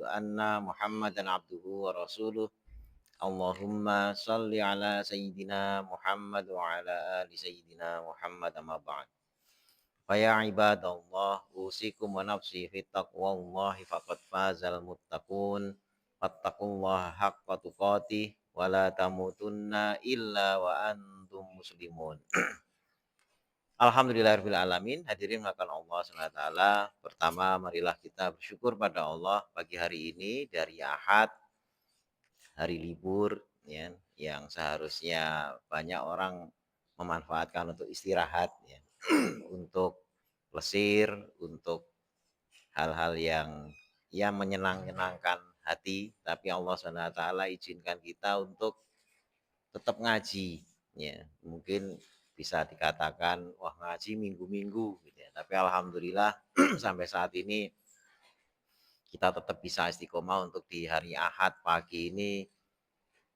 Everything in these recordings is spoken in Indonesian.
anna Muhammadan abduhu wa rasuluh. Allahumma salli ala sayyidina Muhammad wa ala ali sayyidina Muhammad amma ba'd. Fa ya ibadallah usikum wa nafsi fi taqwallahi faqad fazal muttaqun. Fattaqullaha haqqa tuqatih wa la tamutunna illa wa antum muslimun. Alhamdulillahirabbil alamin. Hadirin melakukan Allah Subhanahu wa taala. Pertama, marilah kita bersyukur pada Allah pagi hari ini dari Ahad, hari libur ya, yang seharusnya banyak orang memanfaatkan untuk istirahat ya, untuk plesir, untuk hal-hal yang menyenangkan hati, tapi Allah Subhanahu wa taala izinkan kita untuk tetap ngaji ya. Mungkin bisa dikatakan wah ngaji minggu-minggu gitu ya. Tapi alhamdulillah sampai saat ini kita tetap bisa istiqomah untuk di hari Ahad pagi ini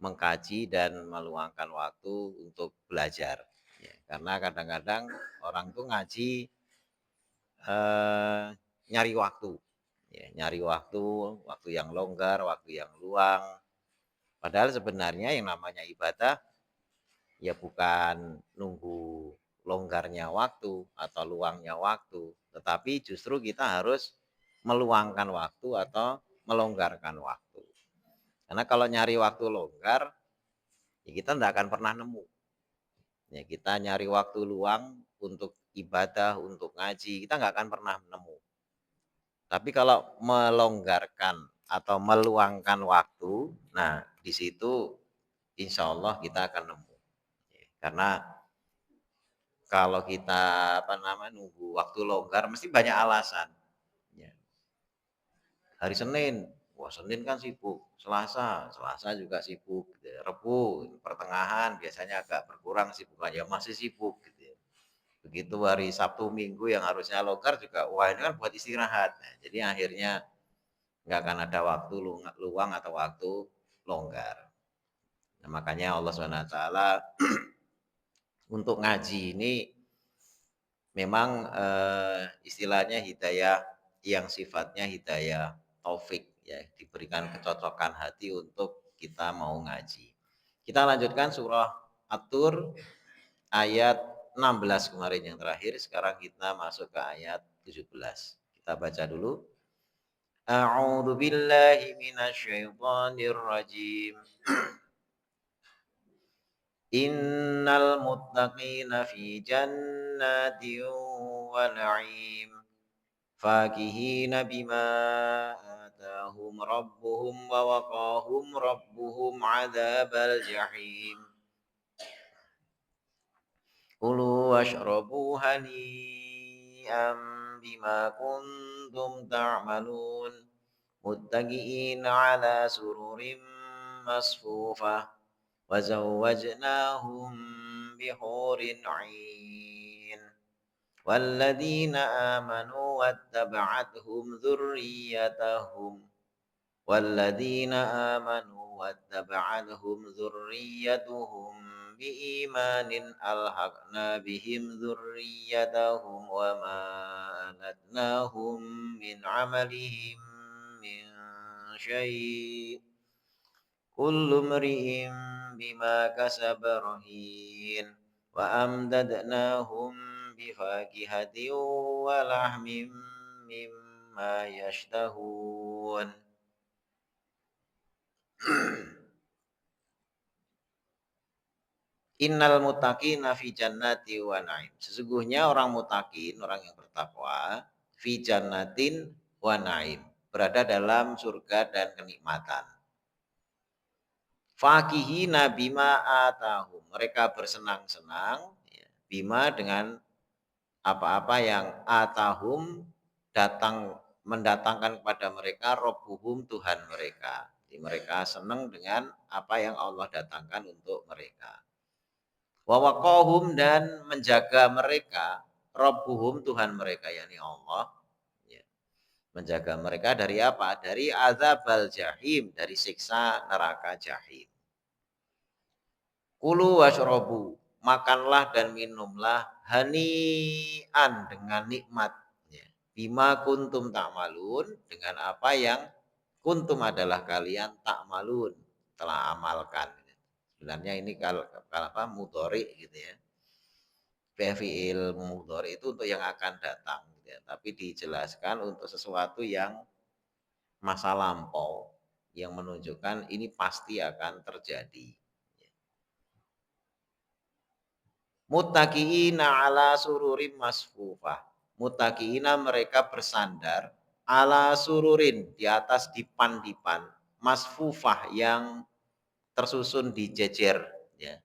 mengkaji dan meluangkan waktu untuk belajar. Ya, karena kadang-kadang orang tuh ngaji eh, nyari waktu, ya, nyari waktu, waktu yang longgar, waktu yang luang. Padahal sebenarnya yang namanya ibadah ya bukan nunggu longgarnya waktu atau luangnya waktu, tetapi justru kita harus meluangkan waktu atau melonggarkan waktu. Karena kalau nyari waktu longgar, ya kita tidak akan pernah nemu. Ya, kita nyari waktu luang untuk ibadah, untuk ngaji, kita nggak akan pernah nemu. Tapi kalau melonggarkan atau meluangkan waktu, nah di situ insya Allah kita akan nemu. Karena kalau kita nunggu waktu longgar mesti banyak alasan. Ya. Hari Senin, wah Senin kan sibuk. Selasa juga sibuk. Gitu ya. Rebu, pertengahan biasanya agak berkurang sibukannya, masih sibuk. Gitu ya. Begitu hari Sabtu Minggu yang harusnya longgar juga, wah ini kan buat istirahat. Nah, jadi akhirnya nggak akan ada waktu luang atau waktu longgar. Nah, makanya Allah SWT untuk ngaji ini memang istilahnya hidayah yang sifatnya hidayah taufik ya, diberikan kecocokan hati untuk kita mau ngaji. Kita lanjutkan surah At-Tur ayat 16 kemarin yang terakhir, sekarang kita masuk ke ayat 17. Kita baca dulu. A'udzu billahi minasyaitonir rajim. Innal muttaqina fi jannatin wa na'im fakihina bima atahum rabbuhum wa waqahum rabbuhum adzabal jahim. Kulu washrabu hani'an bima kuntum ta'malun muttaqi'ina ala sururin masfufah wa zawwajnahum bihurin 'ain. والذين آمنوا واتبعتهم ذريتهم والذين آمنوا واتبعتهم ذريتهم بإيمان ألحقنا بهم ذريتهم وما ألتناهم من عملهم من شيء كل امرئ بما كسب رهين وأمددناهم بفاكهة ولحم مما يشتهون. Innal muttaqina fi jannati wa na'im. Sesungguhnya orang muttaqin, orang yang bertakwa, fi jannatin wa na'im, berada dalam surga dan kenikmatan. Fakihina bima atahum. Mereka bersenang-senang ya, bima dengan apa-apa yang atahum mendatangkan kepada mereka Rabbuhum Tuhan mereka. Jadi mereka senang dengan apa yang Allah datangkan untuk mereka. Wa waqahum, dan menjaga mereka Rabbuhum Tuhan mereka yakni Allah ya. Menjaga mereka dari apa? Dari azabal jahim, dari siksa neraka jahim. Kulu washrobu, makanlah dan minumlah hani'an, dengan nikmat ya. Bima kuntum ta'malun, dengan apa yang kuntum adalah kalian ta'malun, telah amalkan. Sebenarnya ini kalau apa mudhari gitu ya. Fi'il mudhari itu untuk yang akan datang gitu ya. Tapi dijelaskan untuk sesuatu yang masa lampau yang menunjukkan ini pasti akan terjadi. Muttaqiina ala sururin masfufah. Muttaqiina mereka bersandar ala sururin di atas dipan-dipan masfufah yang tersusun dijejer ya.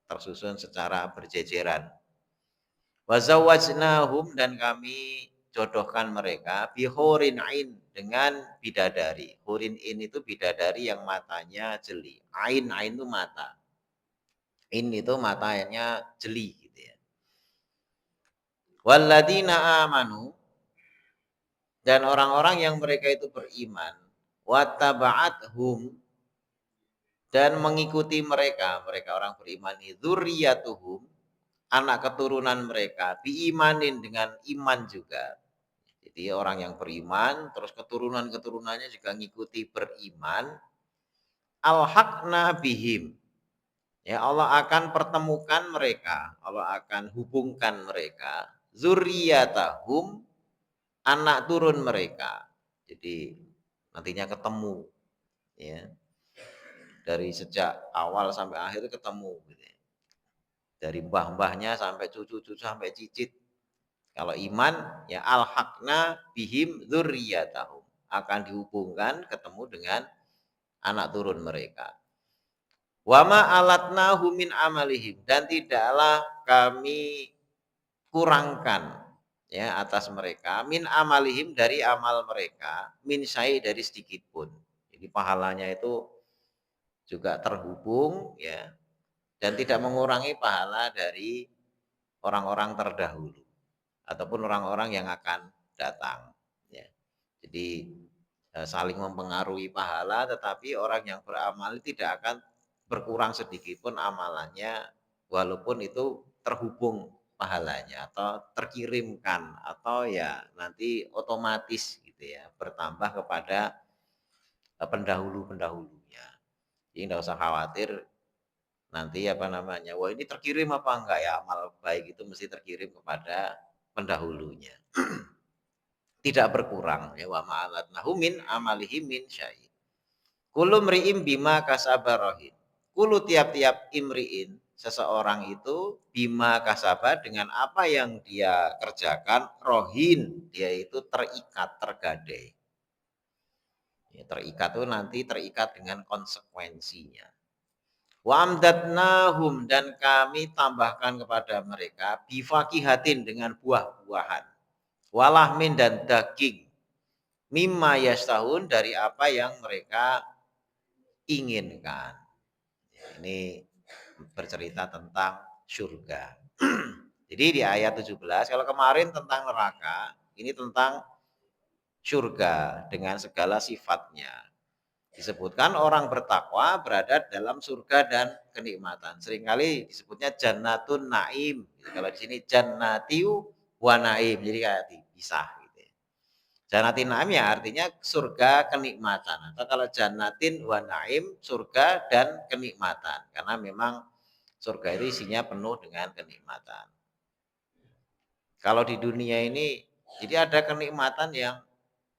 Tersusun secara berjejeran. Wazawajnahum dan kami jodohkan mereka bihurin ain dengan bidadari. Hurin in itu bidadari yang matanya jeli. Ain itu mata. In itu matanya jeli gitu ya. Walladzina amanu dan orang-orang yang mereka itu beriman wattaba'athum dan mengikuti mereka orang beriman itu dzurriyyatuhum anak keturunan mereka biimanin dengan iman juga. Jadi orang yang beriman terus keturunan-keturunannya juga ngikuti beriman alhaqna bihim. Ya Allah akan pertemukan mereka, Allah akan hubungkan mereka zurriyatahum anak turun mereka. Jadi nantinya ketemu ya. Dari sejak awal sampai akhir itu ketemu gitu ya. Dari mbah-mbahnya sampai cucu-cucu sampai cicit. Kalau iman ya alhaqna bihim dzurriyyatahum akan dihubungkan ketemu dengan anak turun mereka. Wama alatnahu min amalihim dan tidaklah kami kurangkan ya atas mereka min amalihim dari amal mereka min syai dari sedikit pun. Jadi pahalanya itu juga terhubung ya dan tidak mengurangi pahala dari orang-orang terdahulu ataupun orang-orang yang akan datang ya. Jadi saling mempengaruhi pahala tetapi orang yang beramal tidak akan berkurang sedikit pun amalannya walaupun itu terhubung pahalanya atau terkirimkan atau ya nanti otomatis gitu ya bertambah kepada pendahulu-pendahulunya. Jadi tidak usah khawatir nanti apa namanya, wah ini terkirim apa enggak ya amal baik itu mesti terkirim kepada pendahulunya. Tidak berkurang ya wa ma'alatnahu min amalihi min syai'. Kullu mri'in bima kasaba rahin. Kullu tiap-tiap imri'in seseorang itu bima kasaba dengan apa yang dia kerjakan rohin dia itu terikat tergadai. Ya, terikat itu nanti terikat dengan konsekuensinya. Wa amdatnahum dan kami tambahkan kepada mereka bifakihatin dengan buah-buahan. Walahmin dan daging. Mimma yastahun dari apa yang mereka inginkan. Ini bercerita tentang surga. Jadi di ayat 17, kalau kemarin tentang neraka, ini tentang surga dengan segala sifatnya. Disebutkan orang bertakwa berada dalam surga dan kenikmatan. Seringkali disebutnya jannatun naim. Kalau di sini jannatiu wa naim. Jadi kayak dipisah gitu ya. Jannatin naim ya artinya surga kenikmatan. Atau kalau jannatin wa naim surga dan kenikmatan. Karena memang surga itu isinya penuh dengan kenikmatan. Kalau di dunia ini jadi ada kenikmatan yang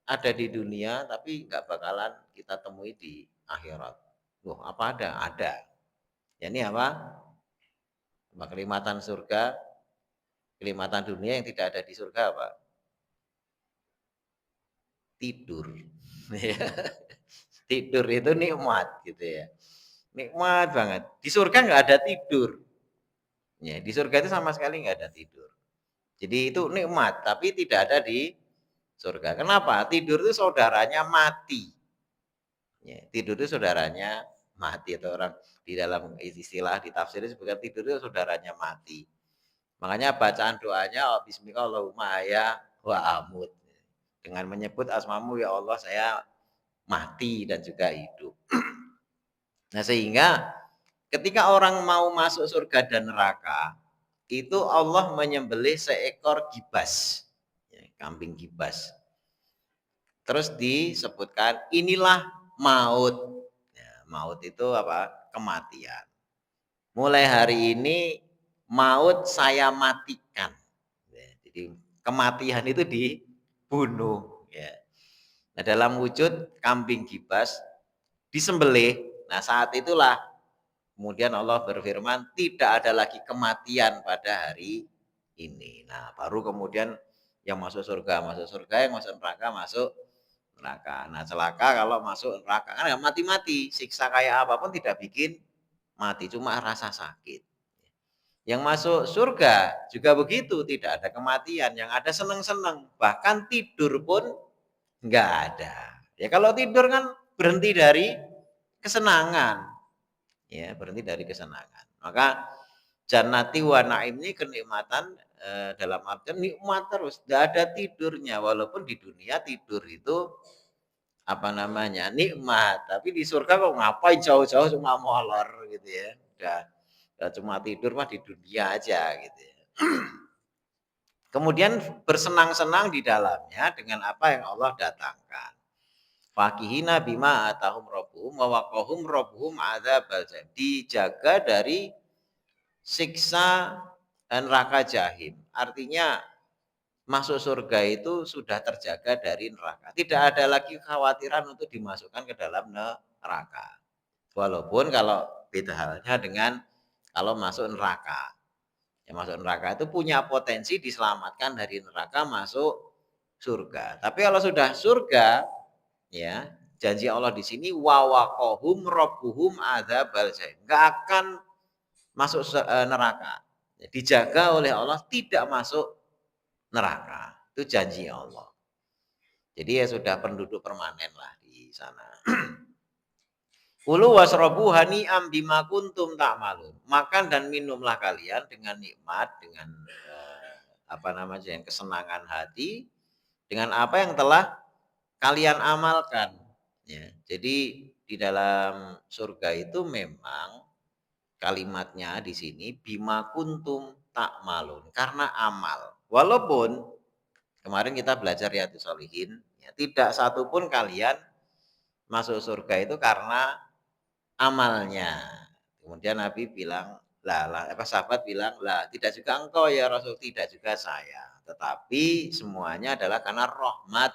ada di dunia tapi nggak bakalan kita temui di akhirat. Loh, apa ada? Ada. Ya, ini apa? Kenikmatan surga, kenikmatan dunia yang tidak ada di surga apa? Tidur. Tidur itu nikmat gitu ya. Nikmat banget. Di surga nggak ada tidur. Ya, di surga itu sama sekali nggak ada tidur. Jadi itu nikmat, tapi tidak ada di surga. Kenapa? Tidur itu saudaranya mati. Ya, tidur itu saudaranya mati atau orang di dalam istilah di tafsir disebutkan tidur itu saudaranya mati. Makanya bacaan doanya oh, bismika Allahumma ahya wa amut. Dengan menyebut asmamu ya Allah saya mati dan juga hidup. Nah, sehingga ketika orang mau masuk surga dan neraka, itu Allah menyembelih seekor gibas. Ya, kambing gibas. Terus disebutkan inilah maut. Ya, maut itu apa? Kematian. Mulai hari ini maut saya matikan. Ya, jadi kematian itu dibunuh. Ya. Nah, dalam wujud kambing gibas disembelih. Nah, saat itulah kemudian Allah berfirman tidak ada lagi kematian pada hari ini. Nah, baru kemudian yang masuk surga, yang masuk neraka masuk neraka. Nah, celaka kalau masuk neraka kan nggak mati-mati, siksa kayak apapun tidak bikin mati, cuma rasa sakit. Yang masuk surga juga begitu, tidak ada kematian, yang ada seneng-seneng, bahkan tidur pun nggak ada. Ya kalau tidur kan berhenti dari kesenangan, ya berhenti dari kesenangan. Maka jannati wa naim ini kenikmatan dalam artian nikmat terus, tidak ada tidurnya. Walaupun di dunia tidur itu apa namanya nikmat, tapi di surga kok ngapain jauh-jauh cuma molor gitu ya. Udah cuma tidur mah di dunia aja gitu ya. Kemudian bersenang-senang di dalamnya dengan apa yang Allah datangkan. Fakihina bima atahum rabbuhum wa waqahum rabbuhum adzabal jahim. Dijaga dari siksa dan neraka jahim. Artinya masuk surga itu sudah terjaga dari neraka. Tidak ada lagi kekhawatiran untuk dimasukkan ke dalam neraka. Walaupun kalau beda halnya dengan kalau masuk neraka. Yang masuk neraka itu punya potensi diselamatkan dari neraka masuk surga. Tapi kalau sudah surga, ya janji Allah di sini wawaqohum robbuhum adzabal jahim. Enggak akan masuk neraka. Dijaga oleh Allah tidak masuk neraka. Itu janji Allah. Jadi ya sudah penduduk permanen lah di sana. Kulu wasrobu hani'am bima kuntum ta'malun. Makan dan minumlah kalian dengan nikmat, dengan apa namanya, yang kesenangan hati, dengan apa yang telah kalian amalkan. Ya, jadi di dalam surga itu memang kalimatnya di sini bima kuntum ta'malun, karena amal. Walaupun kemarin kita belajar Riyadhus Shalihin, ya, tidak satupun kalian masuk surga itu karena amalnya. Kemudian Nabi bilang, lah, apa sahabat bilang, lah tidak juga engkau ya Rasul, tidak juga saya. Tetapi semuanya adalah karena rahmat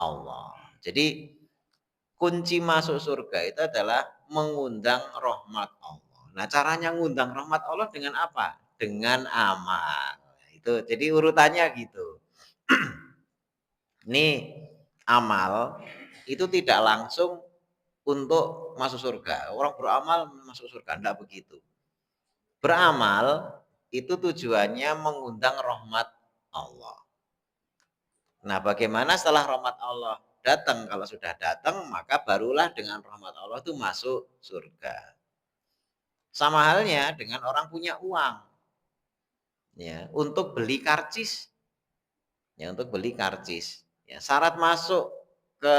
Allah. Jadi kunci masuk surga itu adalah mengundang rahmat Allah. Nah, caranya mengundang rahmat Allah dengan apa? Dengan amal. Itu jadi urutannya gitu. Ini amal itu tidak langsung untuk masuk surga. Orang beramal masuk surga, enggak begitu. Beramal itu tujuannya mengundang rahmat Allah. Nah, bagaimana setelah rahmat Allah datang? Kalau sudah datang, maka barulah dengan rahmat Allah itu masuk surga. Sama halnya dengan orang punya uang. Ya, untuk beli karcis. Ya, untuk beli karcis. Ya, syarat masuk ke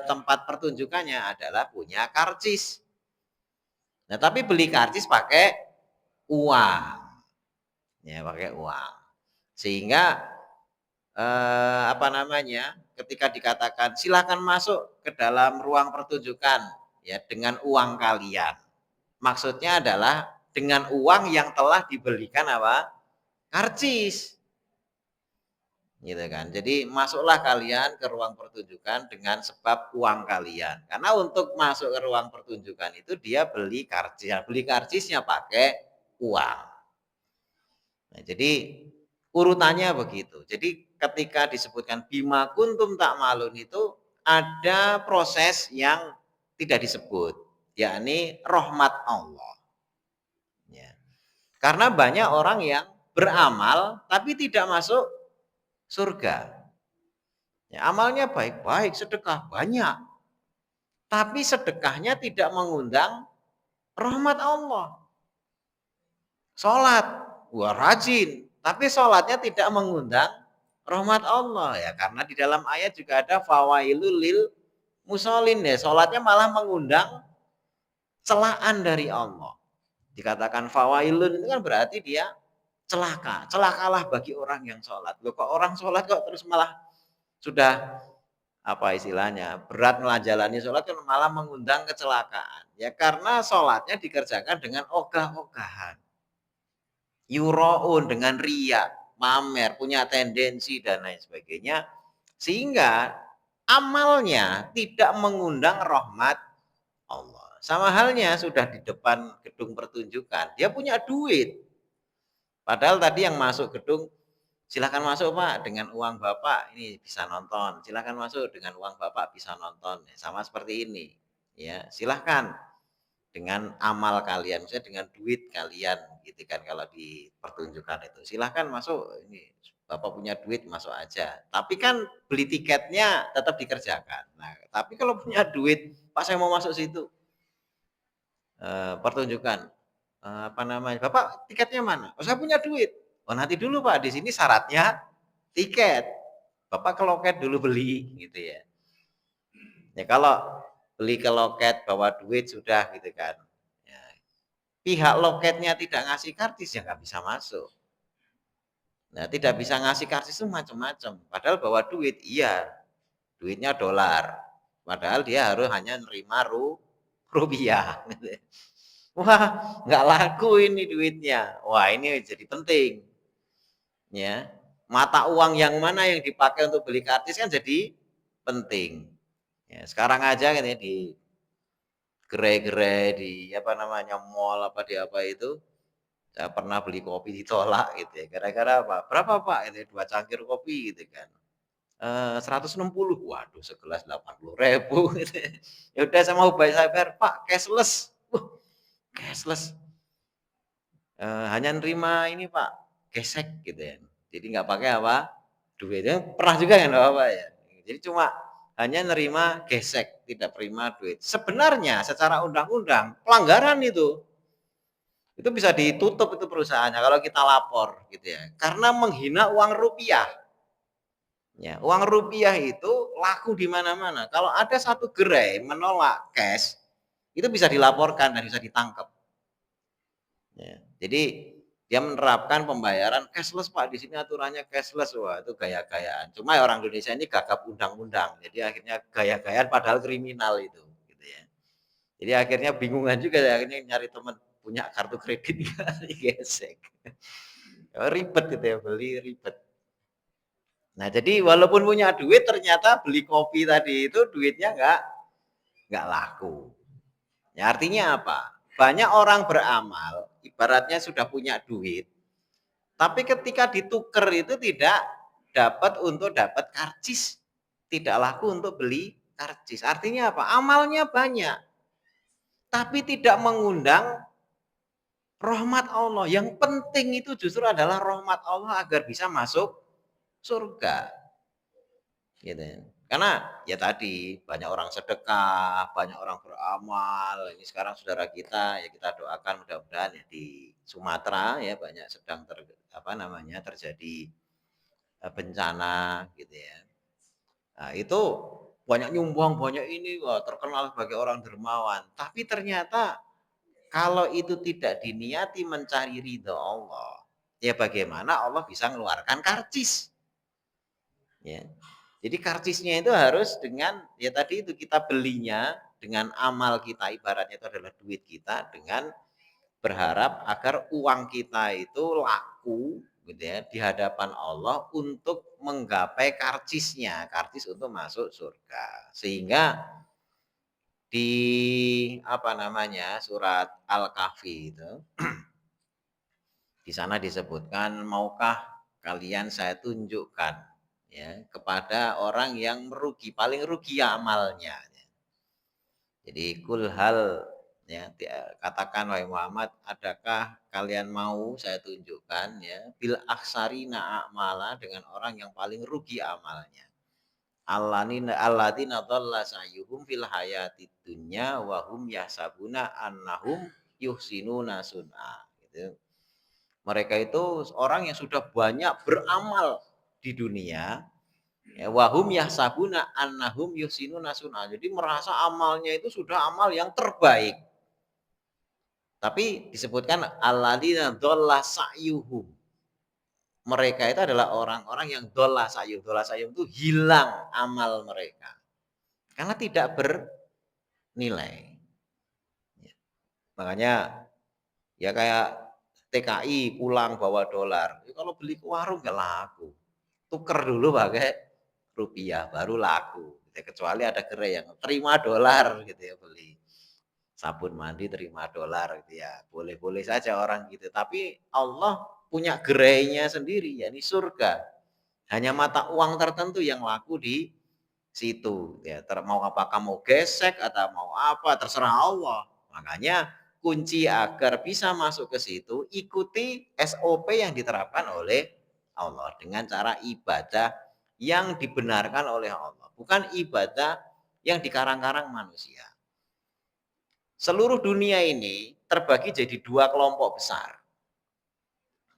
tempat pertunjukannya adalah punya karcis. Nah, tapi beli karcis pakai uang. Ya, pakai uang. Sehingga apa namanya? Ketika dikatakan silakan masuk ke dalam ruang pertunjukan ya dengan uang kalian. Maksudnya adalah dengan uang yang telah dibelikan apa? Karcis. Gitu kan. Jadi masuklah kalian ke ruang pertunjukan dengan sebab uang kalian. Karena untuk masuk ke ruang pertunjukan itu dia beli karcis. Beli karcisnya pakai uang. Nah, jadi urutannya begitu. Jadi ketika disebutkan bima kuntum ta'malun itu ada proses yang tidak disebut, yakni rahmat Allah. Ya. Karena banyak orang yang beramal tapi tidak masuk surga. Ya, amalnya baik-baik, sedekah banyak. Tapi sedekahnya tidak mengundang rahmat Allah. Sholat, wah rajin. Tapi sholatnya tidak mengundang rahmat Allah. Ya, karena di dalam ayat juga ada fawailul lil musholin. Ya, sholatnya malah mengundang celaan dari Allah. Dikatakan fawailun itu kan berarti dia celaka. Celakalah bagi orang yang sholat. Loh, kok orang sholat kok terus malah sudah apa istilahnya, berat menjalani sholat kan malah mengundang kecelakaan. Ya karena sholatnya dikerjakan dengan ogah-ogahan. Yuraun dengan riya, pamer, punya tendensi dan lain sebagainya. Sehingga amalnya tidak mengundang rahmat Allah. Sama halnya sudah di depan gedung pertunjukan, dia punya duit. Padahal tadi yang masuk gedung, silakan masuk Pak dengan uang Bapak ini bisa nonton. Silakan masuk dengan uang Bapak bisa nonton. Sama seperti ini. Ya, silakan dengan amal kalian, misalnya dengan duit kalian gitu kan kalau di pertunjukan itu. Silakan masuk ini Bapak punya duit masuk aja. Tapi kan beli tiketnya tetap dikerjakan. Nah, tapi kalau punya duit, Pak saya mau masuk situ pertunjukan. Apa namanya? Bapak tiketnya mana? Oh, saya punya duit. Oh, nanti dulu Pak, di sini syaratnya tiket. Bapak ke loket dulu beli gitu ya. Ya kalau beli ke loket bawa duit sudah gitu kan. Ya, pihak loketnya tidak ngasih kartis ya nggak bisa masuk. Nah, tidak bisa ngasih kartis itu macam-macam. Padahal bawa duit, iya, duitnya dolar. Padahal dia harus hanya nerima rupiah. Wah, nggak laku ini duitnya. Wah, ini jadi penting. Ya, mata uang yang mana yang dipakai untuk beli kartis kan jadi penting. Ya, sekarang aja kan ya di gerai-gerai di apa namanya mall apa di apa itu saya pernah beli kopi ditolak gitu ya gara-gara apa berapa Pak itu 2 cangkir kopi gitu kan 160 waduh segelas 80.000 gitu ya. Ya udah saya mau bayar Pak cashless cashless hanya nerima ini Pak gesek gitu ya jadi nggak pakai apa duitnya pernah juga kan Bapak ya jadi cuma hanya nerima gesek tidak terima duit sebenarnya secara undang-undang pelanggaran itu bisa ditutup itu perusahaannya kalau kita lapor gitu ya karena menghina uang rupiah ya uang rupiah itu laku di mana-mana kalau ada satu gerai menolak cash itu bisa dilaporkan dan bisa ditangkap ya jadi dia menerapkan pembayaran cashless Pak di sini aturannya cashless wah itu gaya-gayaan cuma orang Indonesia ini gagap undang-undang jadi akhirnya gaya-gayaan padahal kriminal itu gitu ya jadi akhirnya bingungan juga ya, akhirnya nyari teman punya kartu kredit gesek ribet gitu ya beli ribet. Nah jadi walaupun punya duit ternyata beli kopi tadi itu duitnya nggak laku. Ya artinya apa? Banyak orang beramal ibaratnya sudah punya duit, tapi ketika ditukar itu tidak dapat untuk dapat karcis, tidak laku untuk beli karcis. Artinya apa? Amalnya banyak, tapi tidak mengundang rahmat Allah. Yang penting itu justru adalah rahmat Allah agar bisa masuk surga. Gitu. Karena ya tadi banyak orang sedekah, banyak orang beramal. Ini sekarang saudara kita ya kita doakan mudah-mudahan ya di Sumatera ya banyak sedang apa namanya terjadi bencana gitu ya. Nah, itu banyak nyumbang, banyak ini wah terkenal sebagai orang dermawan. Tapi ternyata kalau itu tidak diniati mencari ridho Allah, ya bagaimana Allah bisa mengeluarkan karcis? Ya. Jadi karcisnya itu harus dengan ya tadi itu kita belinya dengan amal kita ibaratnya itu adalah duit kita dengan berharap agar uang kita itu laku gitu ya di hadapan Allah untuk menggapai karcisnya, karcis untuk masuk surga. Sehingga di apa namanya surat Al-Kahfi itu di sana disebutkan maukah kalian saya tunjukkan ya kepada orang yang merugi paling rugi amalnya. Jadi kul hal ya katakan wahai Muhammad adakah kalian mau saya tunjukkan ya bil aksarina a'mala dengan orang yang paling rugi amalnya. Alladzina dhalla sa'yuhum fil hayatid dunya wa hum yahsabuna annahum yuhsinuna sun'a gitu. Mereka itu orang yang sudah banyak beramal di dunia ya wahum yahsabuna annahum yuhsinuna sun'a. Jadi merasa amalnya itu sudah amal yang terbaik. Tapi disebutkan alladzina dhalla sa'yuhum. Mereka itu adalah orang-orang yang dhalla sa'yuhum. Dhalla sa'yuhum itu hilang amal mereka. karena tidak bernilai. Ya, makanya ya kayak TKI pulang bawa dolar, ya kalau beli ke warung nggak laku, tuker dulu pakai rupiah baru laku. Ya, kecuali ada gerai yang terima dolar gitu ya beli sabun mandi terima dolar gitu ya, boleh-boleh saja orang gitu. Tapi Allah punya gerainya sendiri, yakni surga. Hanya mata uang tertentu yang laku di situ. Ya, mau apakah mau gesek atau mau apa terserah Allah. Makanya kunci agar bisa masuk ke situ ikuti SOP yang diterapkan oleh Allah dengan cara ibadah yang dibenarkan oleh Allah, bukan ibadah yang dikarang-karang manusia. Seluruh dunia ini terbagi jadi dua kelompok besar.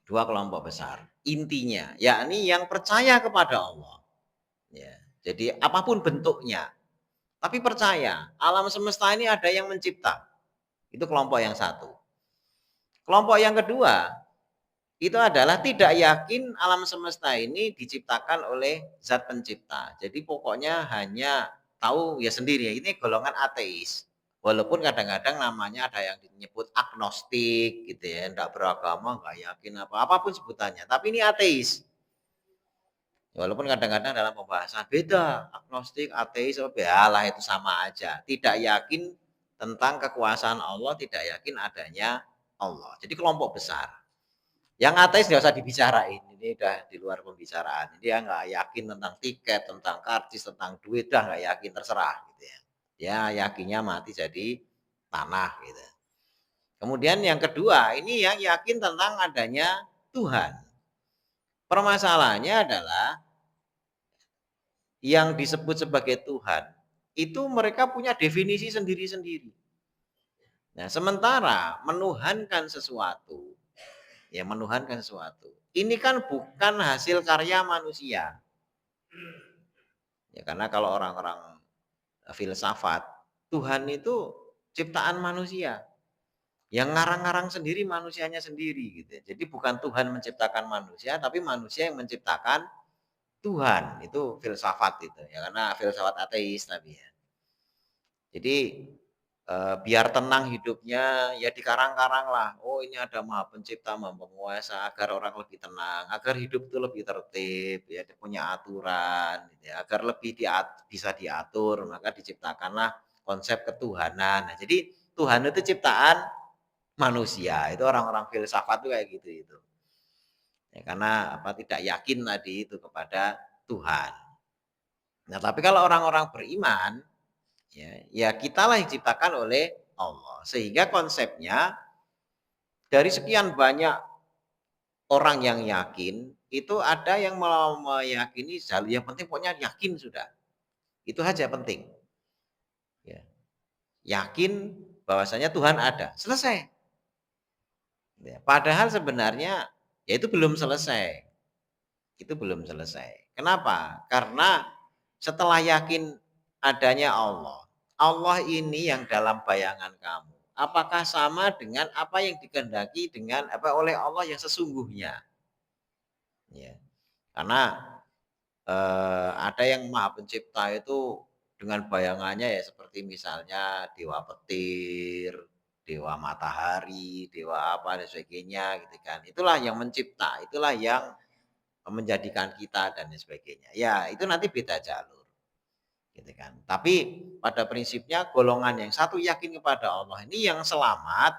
Dua kelompok besar. Intinya, yakni yang percaya kepada Allah. Ya, jadi apapun bentuknya, tapi percaya alam semesta ini ada yang mencipta. Itu kelompok yang satu. Kelompok yang kedua, itu adalah tidak yakin alam semesta ini diciptakan oleh zat pencipta. Jadi pokoknya hanya tahu ya sendiri. Ini golongan ateis. Walaupun kadang-kadang namanya ada yang disebut agnostik gitu ya, enggak beragama, enggak yakin apapun sebutannya. Tapi ini ateis. Walaupun kadang-kadang dalam pembahasan beda, agnostik, ateis, lah itu sama aja. Tidak yakin tentang kekuasaan Allah, tidak yakin adanya Allah. Jadi kelompok besar. Yang ateis nggak usah dibicarain, ini udah di luar pembicaraan. Dia nggak yakin tentang tiket, tentang karcis, tentang duit, dah nggak yakin terserah gitu ya. Ya yakinnya mati jadi tanah gitu. Kemudian yang kedua, ini yang yakin tentang adanya Tuhan. Permasalahannya adalah yang disebut sebagai Tuhan, itu mereka punya definisi sendiri-sendiri. Nah, sementara menuhankan sesuatu, ya menuhankan sesuatu. Ini kan bukan hasil karya manusia. Ya karena kalau orang-orang filsafat, Tuhan itu ciptaan manusia. Yang ngarang-ngarang sendiri manusianya sendiri gitu. Jadi bukan Tuhan menciptakan manusia, tapi manusia yang menciptakan Tuhan. Itu filsafat itu ya karena filsafat ateis tapi ya. Jadi biar tenang hidupnya ya dikarang-karang lah. Oh ini ada Maha Pencipta, Maha Penguasa agar orang lebih tenang, agar hidup itu lebih tertib, ya punya aturan, gitu ya, agar lebih bisa diatur, maka diciptakanlah konsep ketuhanan. Nah, jadi Tuhan itu ciptaan manusia. Itu orang-orang filsafat tuh kayak gitu itu. Ya, karena apa tidak yakin tadi itu kepada Tuhan. Nah, tapi kalau orang-orang beriman ya kitalah yang diciptakan oleh Allah. Sehingga konsepnya dari sekian banyak orang yang yakin, itu ada yang meyakini yang penting pokoknya yakin sudah. Itu aja penting. Ya. Yakin bahwasanya Tuhan ada. Selesai. Ya. Padahal sebenarnya ya itu belum selesai. Itu belum selesai. Kenapa? Karena setelah yakin adanya Allah, Allah ini yang dalam bayangan kamu. Apakah sama dengan apa yang dikehendaki dengan apa oleh Allah yang sesungguhnya? Ya. Karena ada yang Maha Pencipta itu dengan bayangannya ya seperti misalnya dewa petir, dewa matahari, dewa apa dan sebagainya gitu kan. Itulah yang mencipta, itulah yang menjadikan kita dan sebagainya. Ya, itu nanti beda jalur. Gitu kan. Tapi pada prinsipnya golongan yang satu yakin kepada Allah ini yang selamat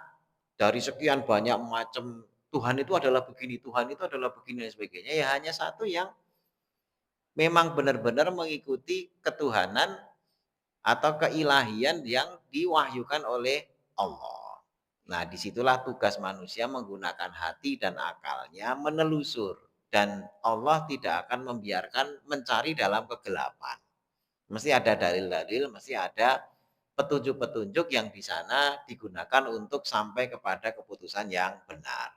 dari sekian banyak macam Tuhan itu adalah begini, Tuhan itu adalah begini dan sebagainya. Ya hanya satu yang memang benar-benar mengikuti ketuhanan atau keilahian yang diwahyukan oleh Allah. Nah, disitulah tugas manusia menggunakan hati dan akalnya menelusur. Dan Allah tidak akan membiarkan mencari dalam kegelapan. Mesti ada dalil-dalil, mesti ada petunjuk-petunjuk yang di sana digunakan untuk sampai kepada keputusan yang benar.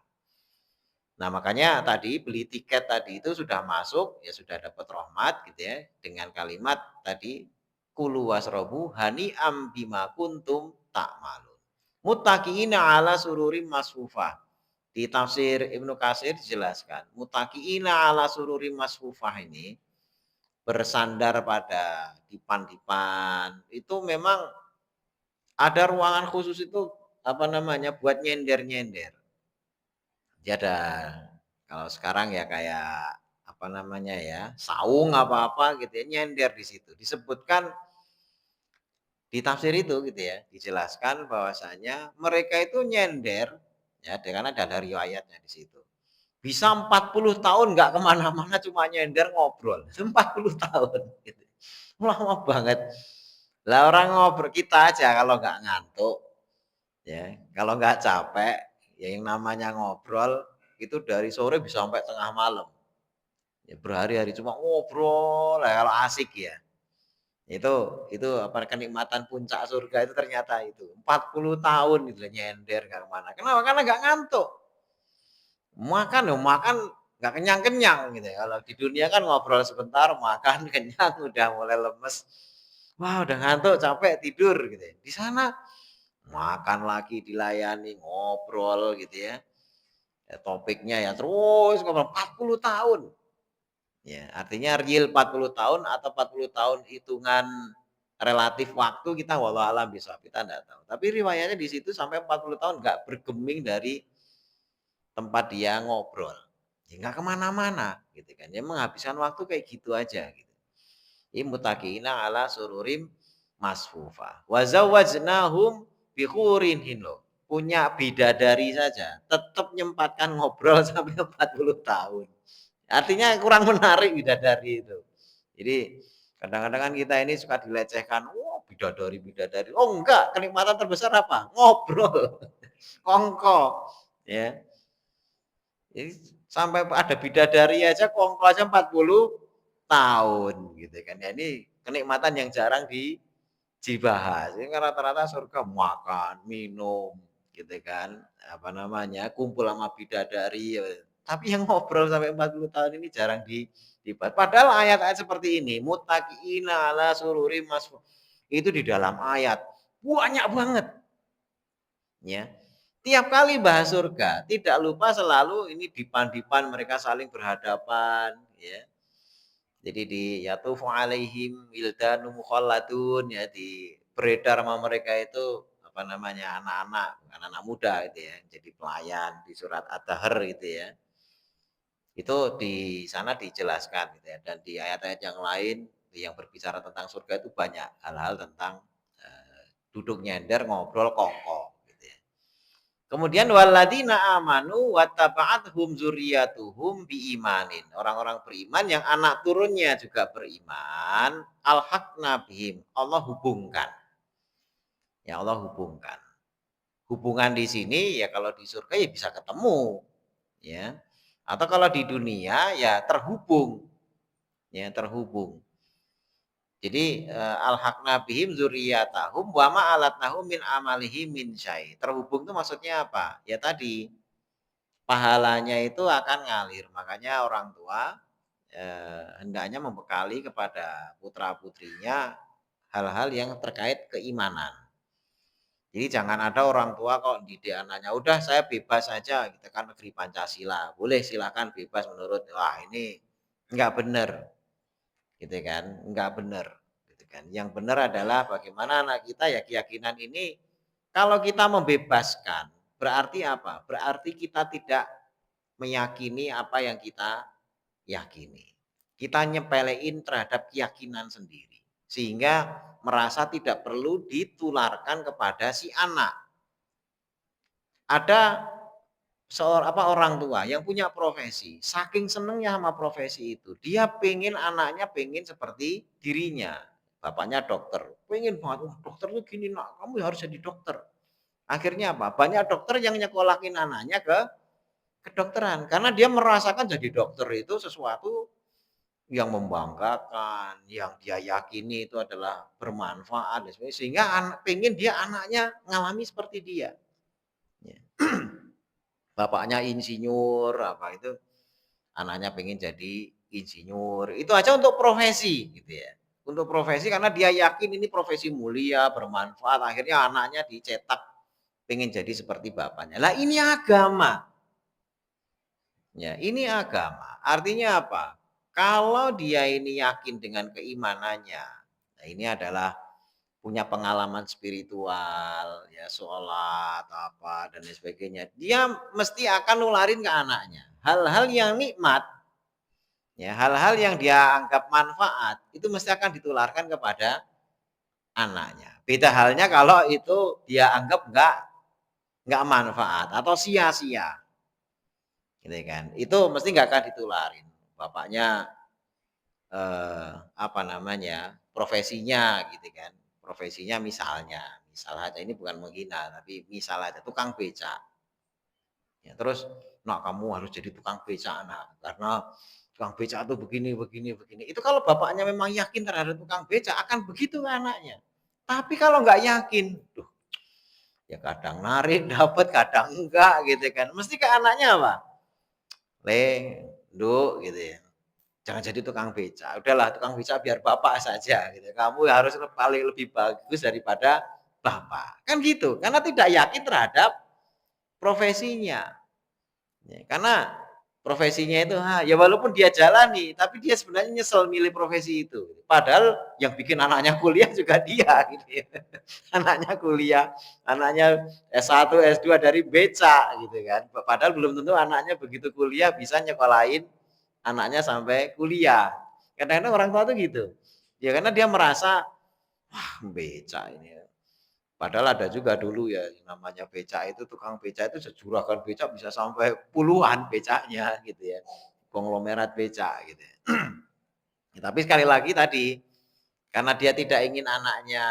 Nah, makanya tadi beli tiket tadi itu sudah masuk, ya sudah dapat rahmat gitu ya, dengan kalimat tadi kulu wasrobu hani'am bima kuntum ta'malun. Muttaqiina ala sururim masfufah. Di tafsir Ibnu Katsir dijelaskan, muttaqiina ala sururim masfufah ini bersandar pada dipan-dipan, itu memang ada ruangan khusus itu, apa namanya, buat nyender-nyender. Jadi ada kalau sekarang ya kayak, apa namanya ya, saung apa-apa gitu ya, nyender di situ. Disebutkan di tafsir itu gitu ya, dijelaskan bahwasanya mereka itu nyender, ya karena ada riwayatnya di situ. Bisa 40 tahun nggak kemana-mana cuma nyender ngobrol, 40 tahun gitu. Lama banget. Lah orang ngobrol kita aja kalau nggak ngantuk, ya, kalau nggak capek, ya yang namanya ngobrol itu dari sore bisa sampai tengah malam. Ya berhari-hari cuma ngobrol, lah kalau asik ya. Itu apa kenikmatan puncak surga itu ternyata itu 40 tahun gitu nyender nggak kemana. Kenapa? Karena nggak ngantuk. Makan ya makan nggak kenyang-kenyang gitu ya. Kalau di dunia kan ngobrol sebentar, makan kenyang, udah mulai lemes. Wah, udah ngantuk, capek, tidur gitu ya. Di sana makan lagi dilayani, ngobrol gitu ya. Ya, topiknya ya terus ngobrol 40 tahun. Ya, artinya real 40 tahun atau 40 tahun hitungan relatif waktu kita walau alam bisa kita enggak tahu. Tapi riwayatnya di situ sampai 40 tahun nggak bergeming dari tempat dia ngobrol. Ya nggak kemana-mana gitu kan. Dia menghabiskan waktu kayak gitu aja gitu. Ini muttaqina ala sururim masfufa. Wa zawwajnahum bi hurin hino. Punya bidadari saja, tetap nyempatkan ngobrol sampai 40 tahun. Artinya kurang menarik bidadari itu. Jadi kadang-kadang kan kita ini suka dilecehkan, "Wah, bidadari-bidadari." Oh enggak, kenikmatan terbesar apa? Ngobrol, kongko, ya. Jadi sampai ada bidadari aja kongko aja 40 tahun gitu kan. Ya ini kenikmatan yang jarang dibahas. Ini kan rata-rata surga makan, minum gitu kan. Apa namanya? Kumpul sama bidadari ya. Tapi yang ngobrol sampai 40 tahun ini jarang dibahas. Padahal ayat-ayat seperti ini, muttaqina ala sururi masfu. Itu di dalam ayat banyak banget ya. Tiap kali bahas surga, tidak lupa selalu ini dipan-dipan mereka saling berhadapan, ya. Jadi di yatufu alaihim wildanun mukhalladun ya di beredar sama mereka itu apa namanya anak-anak, bukan anak muda gitu ya, jadi pelayan di surat At-Tahr gitu ya. Itu di sana dijelaskan gitu ya dan di ayat-ayat yang lain yang berbicara tentang surga itu banyak hal-hal tentang duduk nyender, ngobrol, kongko gitu ya. Kemudian waladina amanu wattaba'athum dzurriyyatuhum biimanin. Orang-orang beriman yang anak turunnya juga beriman, alhaqna bihim. Allah hubungkan. Ya Allah hubungkan. Hubungan di sini ya kalau di surga ya bisa ketemu, ya. Atau kalau di dunia ya terhubung, ya terhubung. Jadi alhaqna bihim dzurriyyatahum wa ma alatnahum min amalihim min syai. Terhubung itu maksudnya apa? Ya tadi pahalanya itu akan ngalir. Makanya orang tua hendaknya membekali kepada putra-putrinya hal-hal yang terkait keimanan. Jadi jangan ada orang tua kok didik anaknya, udah saya bebas saja, kita kan negeri Pancasila, boleh silakan bebas menurut, wah ini enggak benar, gitu kan, enggak benar, gitu kan. Yang benar adalah bagaimana anak kita ya keyakinan ini, kalau kita membebaskan, berarti apa? Berarti kita tidak meyakini apa yang kita yakini. Kita nyepelein terhadap keyakinan sendiri. Sehingga merasa tidak perlu ditularkan kepada si anak. Ada orang tua yang punya profesi, saking senengnya sama profesi itu, dia pengen anaknya pengen seperti dirinya. Bapaknya dokter, pengen banget, "Wah, dokter tuh gini nak, kamu harus jadi dokter." Akhirnya apa? Banyak dokter yang nyekolahin anaknya ke kedokteran karena dia merasakan jadi dokter itu sesuatu yang membanggakan, yang dia yakini itu adalah bermanfaat dan sebagainya, sehingga pengen dia anaknya ngalami seperti dia. Ya. Bapaknya insinyur apa itu, anaknya pengen jadi insinyur. Itu aja untuk profesi gitu ya. Untuk profesi karena dia yakin ini profesi mulia, bermanfaat, akhirnya anaknya dicetak pengen jadi seperti bapaknya. Lah ini agama. Ya, ini agama. Artinya apa? Kalau dia ini yakin dengan keimanannya, nah ini adalah punya pengalaman spiritual, ya sholat, apa, dan lain sebagainya. Dia mesti akan nularin ke anaknya. Hal-hal yang nikmat, ya hal-hal yang dia anggap manfaat, itu mesti akan ditularkan kepada anaknya. Beda halnya kalau itu dia anggap nggak manfaat atau sia-sia, gitu kan. Itu mesti nggak akan ditularin. Bapaknya apa namanya, profesinya gitu kan. Profesinya misal aja ini bukan menghina, tapi misal aja tukang becak. Ya, terus, "Nak, kamu harus jadi tukang becak, Nak, karena tukang becak itu begini begini begini." Itu kalau bapaknya memang yakin terhadap tukang becak akan begitu ke anaknya. Tapi kalau nggak yakin, duh, ya kadang narik dapat, kadang enggak gitu kan. Mesti ke anaknya apa? "Le, Nduk," gitu ya. Jangan jadi tukang becak, udahlah tukang becak biar bapak saja gitu, kamu harus paling lebih bagus daripada bapak, kan gitu, karena tidak yakin terhadap profesinya. Ya, karena profesinya itu, ya walaupun dia jalani, tapi dia sebenarnya nyesel milih profesi itu. Padahal yang bikin anaknya kuliah juga dia gitu ya. Anaknya kuliah, anaknya S1, S2 dari becak gitu kan. Padahal belum tentu anaknya begitu kuliah bisa nyekolahin anaknya sampai kuliah. Kadang-kadang orang tua tuh gitu. Ya karena dia merasa, wah becak ini. Padahal ada juga dulu ya namanya becak itu, tukang becak itu juragan becak bisa sampai puluhan becaknya gitu ya. Konglomerat becak gitu ya. Ya, tapi sekali lagi tadi, karena dia tidak ingin anaknya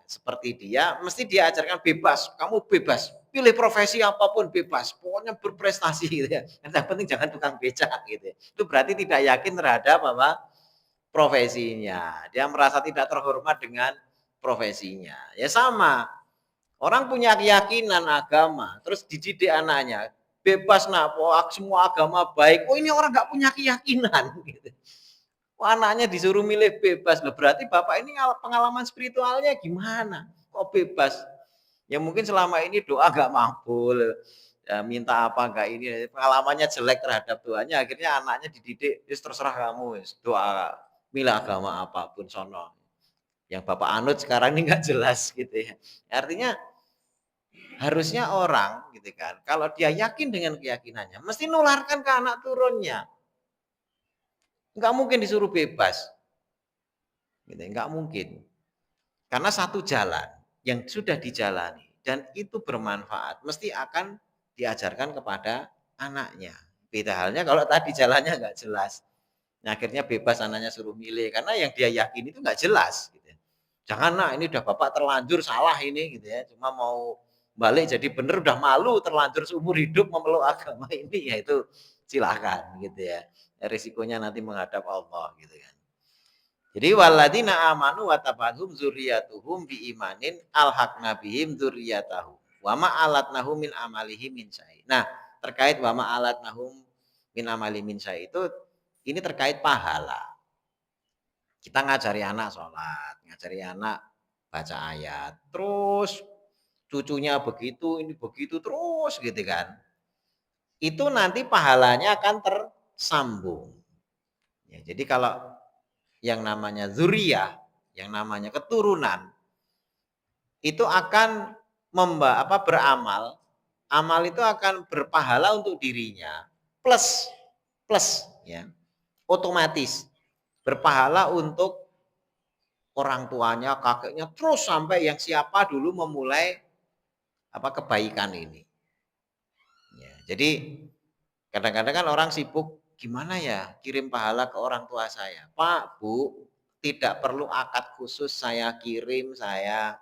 seperti dia, mesti dia ajarkan bebas, kamu bebas, pilih profesi apapun bebas, pokoknya berprestasi gitu ya. Yang penting jangan tukang becak gitu ya. Itu berarti tidak yakin terhadap apa profesinya. Dia merasa tidak terhormat dengan profesinya. Ya sama, orang punya keyakinan agama, terus dididik anaknya, bebas nak, semua agama baik. Oh ini orang nggak punya keyakinan gitu. Wah, anaknya disuruh milih bebas, loh berarti bapak ini pengalaman spiritualnya gimana? Kok bebas? Ya mungkin selama ini doa gak makbul, ya, minta apa gak ini, pengalamannya jelek terhadap Tuhannya, akhirnya anaknya dididik, terserah kamu, doa, milih agama apapun sono. Yang bapak anut sekarang ini nggak jelas gitu ya. Artinya harusnya orang gitu kan, kalau dia yakin dengan keyakinannya, mesti nularkan ke anak turunnya. Nggak mungkin disuruh bebas, gitu, nggak mungkin. Karena satu jalan yang sudah dijalani dan itu bermanfaat, mesti akan diajarkan kepada anaknya. Beda halnya kalau tadi jalannya nggak jelas. Nah, akhirnya bebas anaknya suruh milih karena yang dia yakin itu nggak jelas. Gitu. Jangan nak ini udah bapak terlanjur salah ini gitu ya. Cuma mau balik jadi bener udah malu terlanjur seumur hidup memeluk agama ini ya itu silakan gitu ya. Risikonya nanti menghadap Allah gitu kan. Jadi waladina amanu wa tabahum zuriyatuhum bi imanin alhaqna bihim zuriyatahum wa ma alatnahum min amalihim min syai. Nah, terkait wa ma alatnahum min amali min syai itu ini terkait pahala. Kita ngajari anak sholat, ngajari anak baca ayat, terus cucunya begitu, ini begitu terus gitu kan. Itu nanti pahalanya akan tersambung. Ya, jadi kalau yang namanya zuriyah, yang namanya keturunan, itu akan beramal, amal itu akan berpahala untuk dirinya, plus, plus, ya, otomatis berpahala untuk orang tuanya, kakeknya, terus sampai yang siapa dulu memulai kebaikan ini. Ya, jadi kadang-kadang kan orang sibuk, gimana ya kirim pahala ke orang tua saya. Pak, Bu, tidak perlu akad khusus saya kirim, saya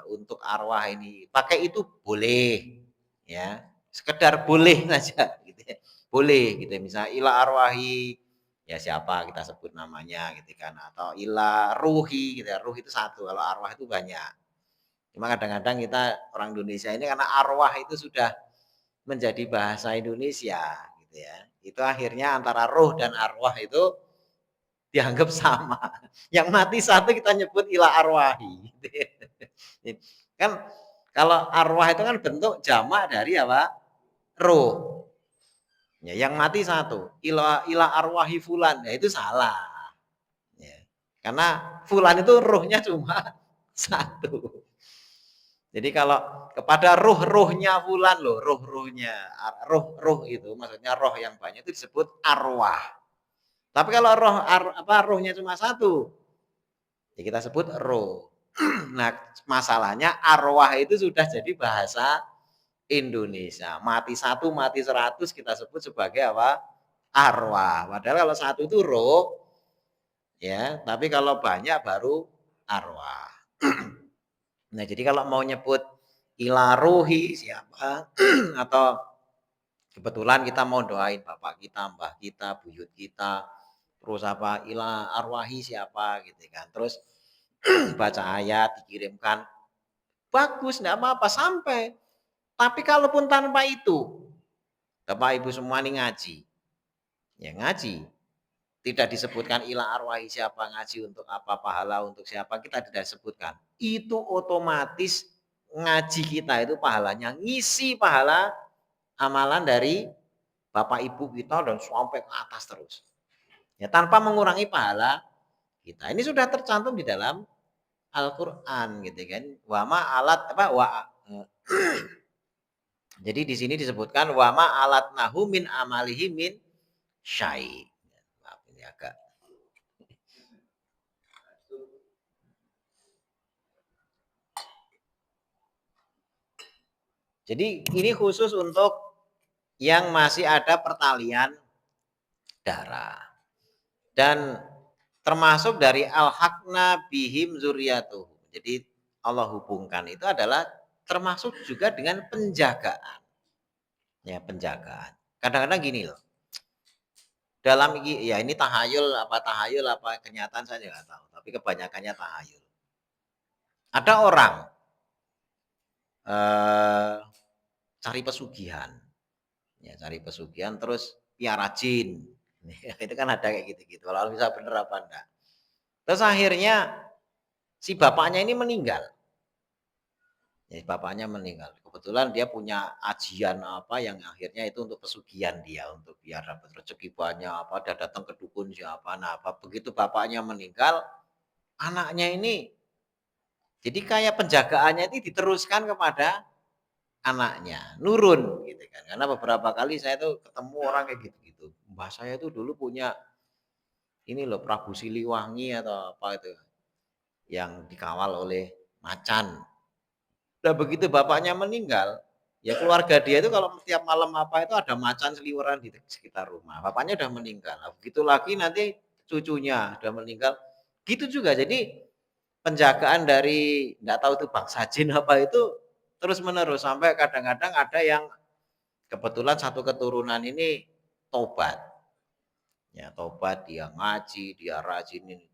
untuk arwah ini. Pakai itu boleh, ya. Sekedar boleh saja gitu ya. Boleh gitu ya. Misalnya ila arwahi, ya siapa kita sebut namanya gitu kan, atau ila ruhi gitu ya. Ruh itu satu, kalau arwah itu banyak. Cuma kadang-kadang kita orang Indonesia ini karena arwah itu sudah menjadi bahasa Indonesia gitu ya. Itu akhirnya antara roh dan arwah itu dianggap sama. Yang mati satu kita nyebut ila arwahi. Gitu ya. Kan kalau arwah itu kan bentuk jamak dari apa? Roh. Ya, yang mati satu, ila arwahi fulan, ya itu salah. Ya. Karena fulan itu ruhnya cuma satu. Jadi kalau kepada ruh-ruhnya fulan loh, ruh-ruhnya, ruh-ruh itu maksudnya roh yang banyak itu disebut arwah. Tapi kalau ruhnya cuma satu, ya kita sebut roh. Nah, masalahnya arwah itu sudah jadi bahasa Indonesia. Mati satu, mati 100 kita sebut sebagai apa? Arwah. Padahal kalau satu itu roh, ya. Tapi kalau banyak baru arwah. Nah, jadi kalau mau nyebut ilaruhi siapa atau kebetulan kita mau doain bapak kita, mbah kita, buyut kita, terus apa ila arwahi siapa gitu kan. Terus baca ayat dikirimkan bagus, enggak apa-apa sampai. Tapi kalaupun tanpa itu, Bapak Ibu semua ini ngaji. Ya ngaji. Tidak disebutkan ila arwahi siapa, ngaji untuk apa, pahala untuk siapa, kita tidak sebutkan. Itu otomatis ngaji kita itu pahalanya ngisi pahala amalan dari Bapak Ibu kita dan sampai ke atas terus. Ya tanpa mengurangi pahala kita. Ini sudah tercantum di dalam Al-Qur'an gitu kan. Wa ma alat apa wa jadi di sini disebutkan wa ma alatnahu min amalihi min syai. Maaf ini agak. Jadi ini khusus untuk yang masih ada pertalian darah. Dan termasuk dari al-haqna bihim zuriyatuh. Jadi Allah hubungkan itu adalah termasuk juga dengan penjagaan. Ya, penjagaan. Kadang-kadang gini loh. Dalam ya ini tahayul apa kenyataan saya nggak tahu, tapi kebanyakannya tahayul. Ada orang cari pesugihan. Ya, cari pesugihan terus piara jin. Itu kan ada kayak gitu-gitu. Kalau bisa bener apa enggak. Terus akhirnya si bapaknya ini meninggal. Ya, bapaknya meninggal. Kebetulan dia punya ajian apa yang akhirnya itu untuk pesugihan dia, untuk biar dapat rezeki banyak apa, ada datang ke dukun siapa. Nah, apa begitu bapaknya meninggal, anaknya ini jadi kayak penjagaannya itu diteruskan kepada anaknya, nurun gitu kan. Karena beberapa kali saya tuh ketemu orang kayak gitu-gitu. Mbah saya tuh dulu punya ini loh Prabu Siliwangi atau apa itu yang dikawal oleh macan. Nah begitu bapaknya meninggal, ya keluarga dia itu kalau setiap malam apa itu ada macan seliweran di sekitar rumah. Bapaknya udah meninggal. Nah, begitu lagi nanti cucunya udah meninggal. Gitu juga. Jadi penjagaan dari nggak tahu itu bangsa jin apa itu terus menerus sampai kadang-kadang ada yang kebetulan satu keturunan ini tobat. Ya tobat, dia ngaji, dia rajin ini.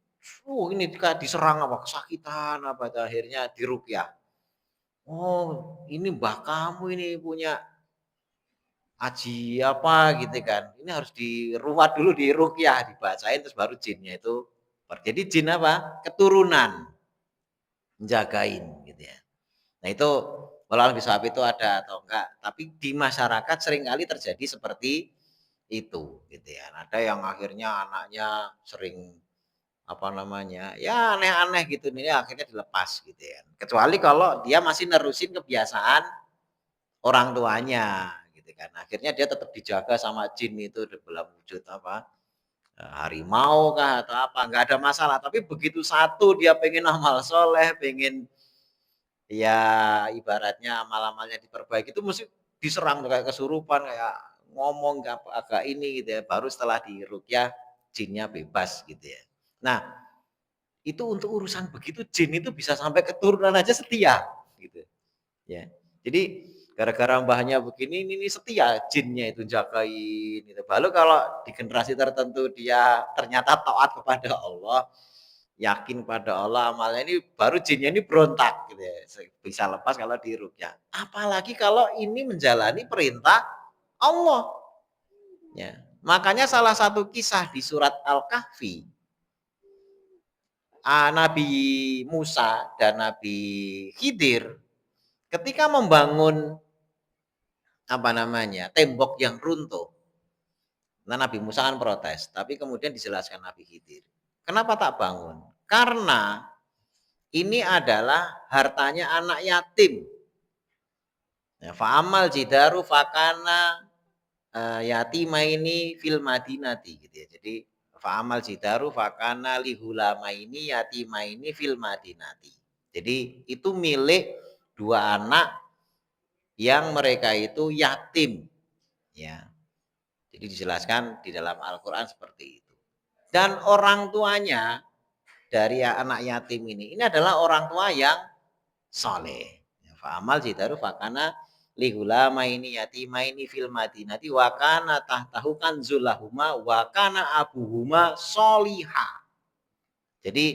Ini diserang apa kesakitan apa akhirnya diruqyah. Oh, ini mbah kamu ini punya aji apa gitu kan. Ini harus diruat dulu diruqyah, dibacain terus baru jinnya itu. Jadi jin apa? Keturunan menjagain gitu ya. Nah itu walau bisa itu ada atau enggak, tapi di masyarakat seringkali terjadi seperti itu gitu ya. Ada yang akhirnya anaknya sering apa namanya ya aneh-aneh gitu nih akhirnya dilepas gitu ya. Kecuali kalau dia masih nerusin kebiasaan orang tuanya gitu kan. Akhirnya dia tetap dijaga sama jin itu dalam wujud apa harimau kah atau apa nggak ada masalah. Tapi begitu satu dia pengen amal soleh, pengen ya ibaratnya amal-amalnya diperbaiki itu mesti diserang kayak kesurupan kayak ngomong agak ini gitu ya. Baru setelah diruqyah jinnya bebas gitu ya. Nah, itu untuk urusan begitu jin itu bisa sampai keturunan aja setia gitu ya. Jadi gara-gara mbahnya begini ini setia jinnya itu jagain gitu. Baru kalau di generasi tertentu dia ternyata taat kepada Allah, yakin pada Allah amalnya ini baru jinnya ini berontak gitu ya. Bisa lepas kalau diruqyah. Apalagi kalau ini menjalani perintah Allah. Ya. Makanya salah satu kisah di surat Al-Kahfi Nabi Musa dan Nabi Khidir ketika membangun apa namanya tembok yang runtuh Nah, Nabi Musa kan protes, tapi kemudian dijelaskan Nabi Khidir. Kenapa tak bangun? Karena ini adalah hartanya anak yatim. Ya, fa'amal jidaru fakana yatimaini fil madinati gitu ya. Jadi fa'amal jidaru fakana lihulamaini yatimaini fil madinati. Jadi itu milik dua anak yang mereka itu yatim. Ya. Jadi dijelaskan di dalam Al-Quran seperti itu. Dan orang tuanya dari anak yatim ini adalah orang tua yang soleh. Fa'amal jidaru fakana lihulama ini yatima ini fil madinati wakana tahtahu kanzulahuma wakana abuhuma soliha. Jadi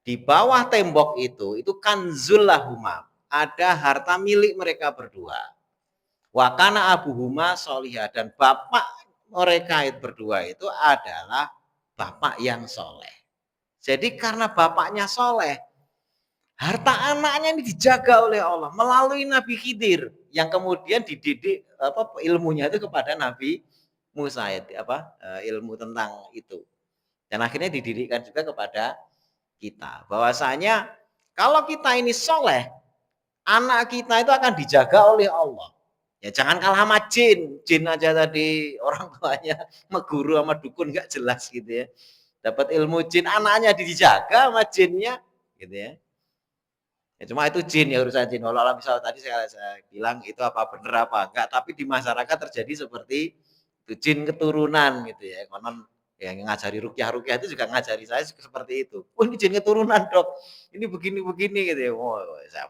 di bawah tembok itu kanzulahuma, ada harta milik mereka berdua. Wakana abuhuma soliha, dan bapak mereka itu berdua itu adalah bapak yang soleh. Jadi karena bapaknya soleh, harta anaknya ini dijaga oleh Allah melalui Nabi Khidir yang kemudian dididik ilmunya itu kepada Nabi Musa ilmu tentang itu. Dan akhirnya didirikan juga kepada kita. Bahwasanya kalau kita ini soleh, anak kita itu akan dijaga oleh Allah. Ya jangan kalah sama jin. Jin aja tadi orang tuanya sama guru sama dukun nggak jelas gitu ya. Dapat ilmu jin, anaknya dijaga sama jinnya gitu ya. Ya, cuma itu jin ya urusan jin. Kalau alam misal tadi saya bilang itu apa benar apa enggak, tapi di masyarakat terjadi seperti itu jin keturunan gitu ya. Konon yang ngajari rukyah itu juga ngajari saya seperti itu. Oh ini jin keturunan dok, ini begini gitu ya. Oh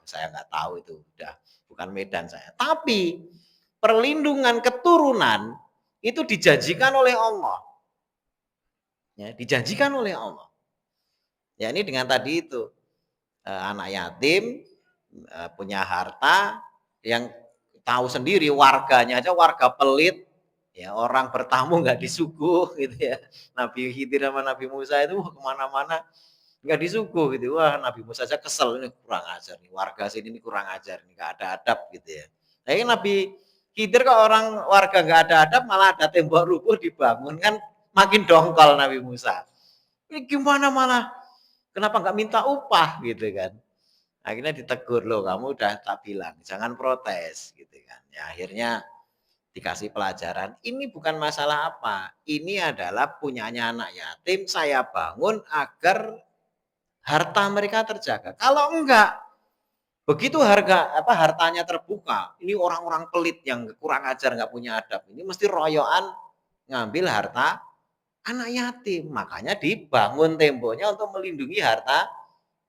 saya nggak tahu itu, udah bukan medan saya. Tapi perlindungan keturunan itu dijanjikan oleh Allah. Ya, dijanjikan oleh Allah. Ya ini dengan tadi itu anak yatim punya harta yang tahu sendiri warganya aja warga pelit ya orang bertamu nggak disuguh gitu ya. Nabi Khidir sama Nabi Musa itu kemana-mana nggak disuguh gitu. Wah Nabi Musa aja kesel, ini kurang ajar nih warga sini ini kurang ajar nih, nggak ada adab gitu ya. Nah ini Nabi Khidir kok orang warga nggak ada adab malah ada tembok rubuh dibangun, kan makin dongkol Nabi Musa. Ini gimana malah kenapa nggak minta upah gitu kan. Akhirnya ditegur, loh kamu udah tak bilang jangan protes gitu kan. Ya akhirnya dikasih pelajaran, ini bukan masalah apa, ini adalah punyanya anak yatim, saya bangun agar harta mereka terjaga. Kalau enggak, begitu hartanya terbuka, ini orang-orang pelit yang kurang ajar, nggak punya adab, ini mesti royoan ngambil harta anak yatim. Makanya dibangun temboknya untuk melindungi harta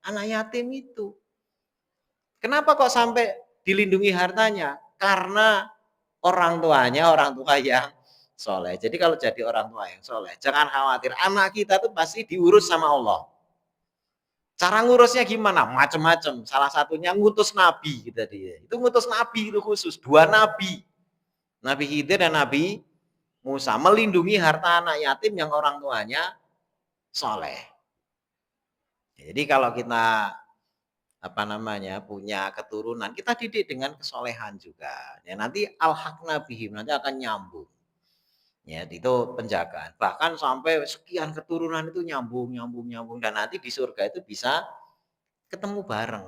anak yatim itu. Kenapa kok sampai dilindungi hartanya? Karena orang tuanya orang tua yang soleh. Jadi kalau jadi orang tua yang soleh, jangan khawatir, anak kita tuh pasti diurus sama Allah. Cara ngurusnya gimana? Macam-macam. Salah satunya ngutus nabi gitu dia. Itu ngutus nabi itu khusus, dua nabi. Nabi Khidir dan Nabi Musa melindungi harta anak yatim yang orang tuanya soleh. Jadi kalau kita punya keturunan, kita didik dengan kesolehan juga. Ya nanti al-haqna bihim, nanti akan nyambung. Ya itu penjagaan. Bahkan sampai sekian keturunan itu nyambung dan nanti di surga itu bisa ketemu bareng.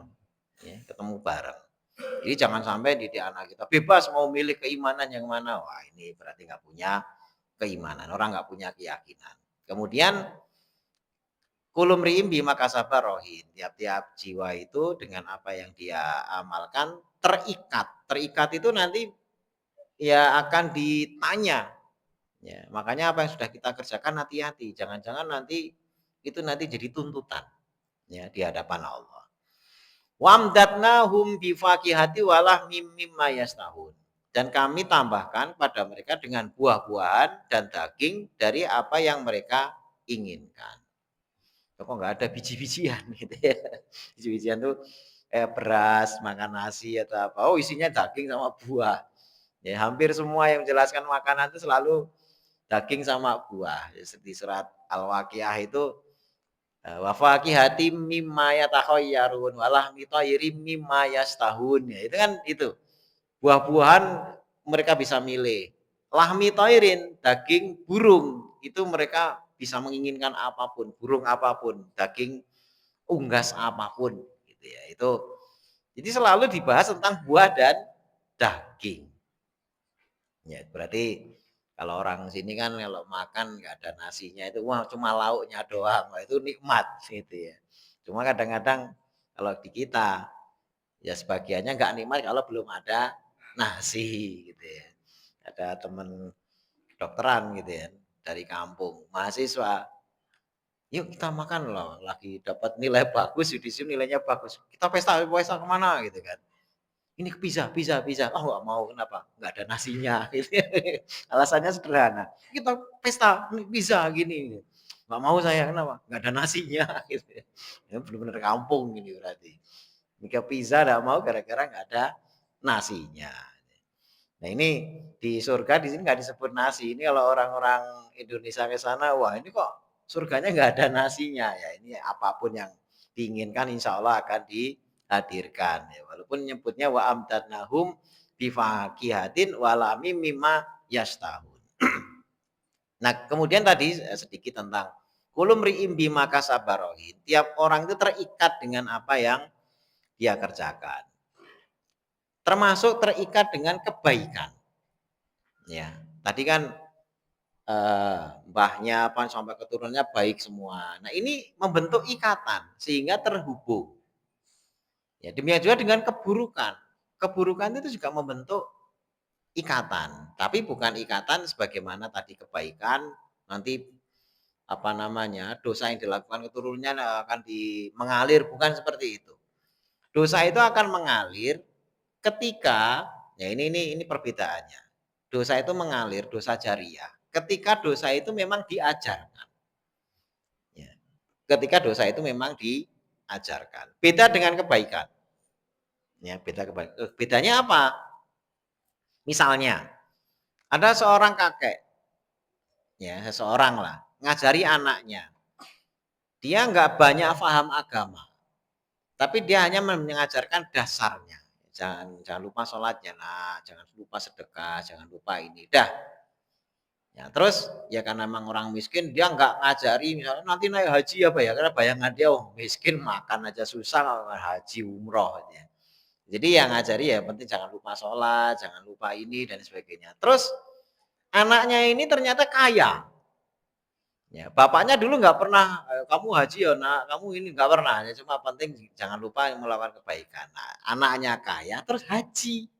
Ya, ketemu bareng. Jadi jangan sampai didik anak kita bebas mau milih keimanan yang mana. Wah, ini berarti nggak punya keimanan, orang nggak punya keyakinan. Kemudian kulum riim bima kasaba rohin. Tiap-tiap jiwa itu dengan apa yang dia amalkan terikat. Terikat itu nanti ya akan ditanya. Ya, makanya apa yang sudah kita kerjakan hati-hati. Jangan-jangan nanti itu nanti jadi tuntutan ya di hadapan Allah. Wamdatnahum bifakihati walah mimma yastahun. Dan kami tambahkan pada mereka dengan buah-buahan dan daging dari apa yang mereka inginkan. Kok nggak ada biji-bijian gitu ya. Biji-bijian tuh beras, makan nasi atau apa. Oh isinya daging sama buah. Ya, hampir semua yang menjelaskan makanan itu selalu daging sama buah. Ya, di surat Al-Waqiah itu wa fakihati mimma yatakhayyarun walah mitayrim mimma yastahun. Ya, itu kan itu. Buah-buahan mereka bisa milih. lahmi toirin, daging burung. Itu mereka bisa menginginkan apapun, burung apapun, daging unggas apapun gitu ya. Jadi selalu dibahas tentang buah dan daging. Ya, berarti kalau orang sini kan kalau makan nggak ada nasinya itu wah cuma lauknya doang. Wah, itu nikmat gitu ya. Cuma kadang-kadang kalau di kita ya sebagiannya nggak nikmat kalau belum ada nasi gitu ya. Ada temen kedokteran gitu ya dari kampung, mahasiswa. Yuk kita makan loh, lagi dapat nilai bagus, yudisium nilainya bagus. Kita pesta, pesta kemana gitu kan. Ini pizza, pizza, pizza. Oh nggak mau, kenapa? Nggak ada nasinya. Gitu. Alasannya sederhana. Kita pesta, pizza gini. Nggak mau saya, kenapa? Nggak ada nasinya. Gitu. Ya, benar-benar kampung ini berarti. Jika pizza nggak mau gara-gara nggak ada nasinya. Nah ini di surga di sini nggak disebut nasi. Ini kalau orang-orang Indonesia ke sana, wah ini kok surganya nggak ada nasinya ya. Ini apapun yang diinginkan insya Allah akan dihadirkan. Ya, walaupun nyebutnya wa amdadnahum bifakihatin walami mimma yastahun. Nah kemudian tadi sedikit tentang kulum ri'im bima kasabarohin. Tiap orang itu terikat dengan apa yang dia kerjakan. Termasuk terikat dengan kebaikan. Ya, tadi kan mbahnya apa sampai keturunannya baik semua. Nah, ini membentuk ikatan sehingga terhubung. Ya, demikian juga dengan keburukan. Keburukan itu juga membentuk ikatan, tapi bukan ikatan sebagaimana tadi kebaikan nanti apa namanya dosa yang dilakukan keturunannya akan mengalir, bukan seperti itu. Dosa itu akan mengalir ketika ya ini perbedaannya. Dosa itu mengalir, dosa jariah. Ketika dosa itu memang diajarkan. Ya. Ketika dosa itu memang diajarkan. Beda dengan kebaikan. Ya, beda kebaikan. Bedanya apa? Misalnya, ada seorang kakek, ya seseorang lah, ngajari anaknya. Dia nggak banyak paham agama, tapi dia hanya mengajarkan dasarnya. Jangan lupa sholatnya, nah, jangan lupa sedekah, jangan lupa ini. Dah, ya, terus ya karena memang orang miskin dia nggak ngajari misalnya nanti naik haji apa ya karena bayangan dia oh miskin makan aja susah haji umroh ya. Jadi yang ngajari ya penting jangan lupa sholat, jangan lupa ini dan sebagainya. Terus anaknya ini ternyata kaya. Ya, bapaknya dulu nggak pernah kamu haji ya nak, kamu ini nggak pernah ya cuma penting jangan lupa melakukan kebaikan. Nah, anaknya kaya terus haji.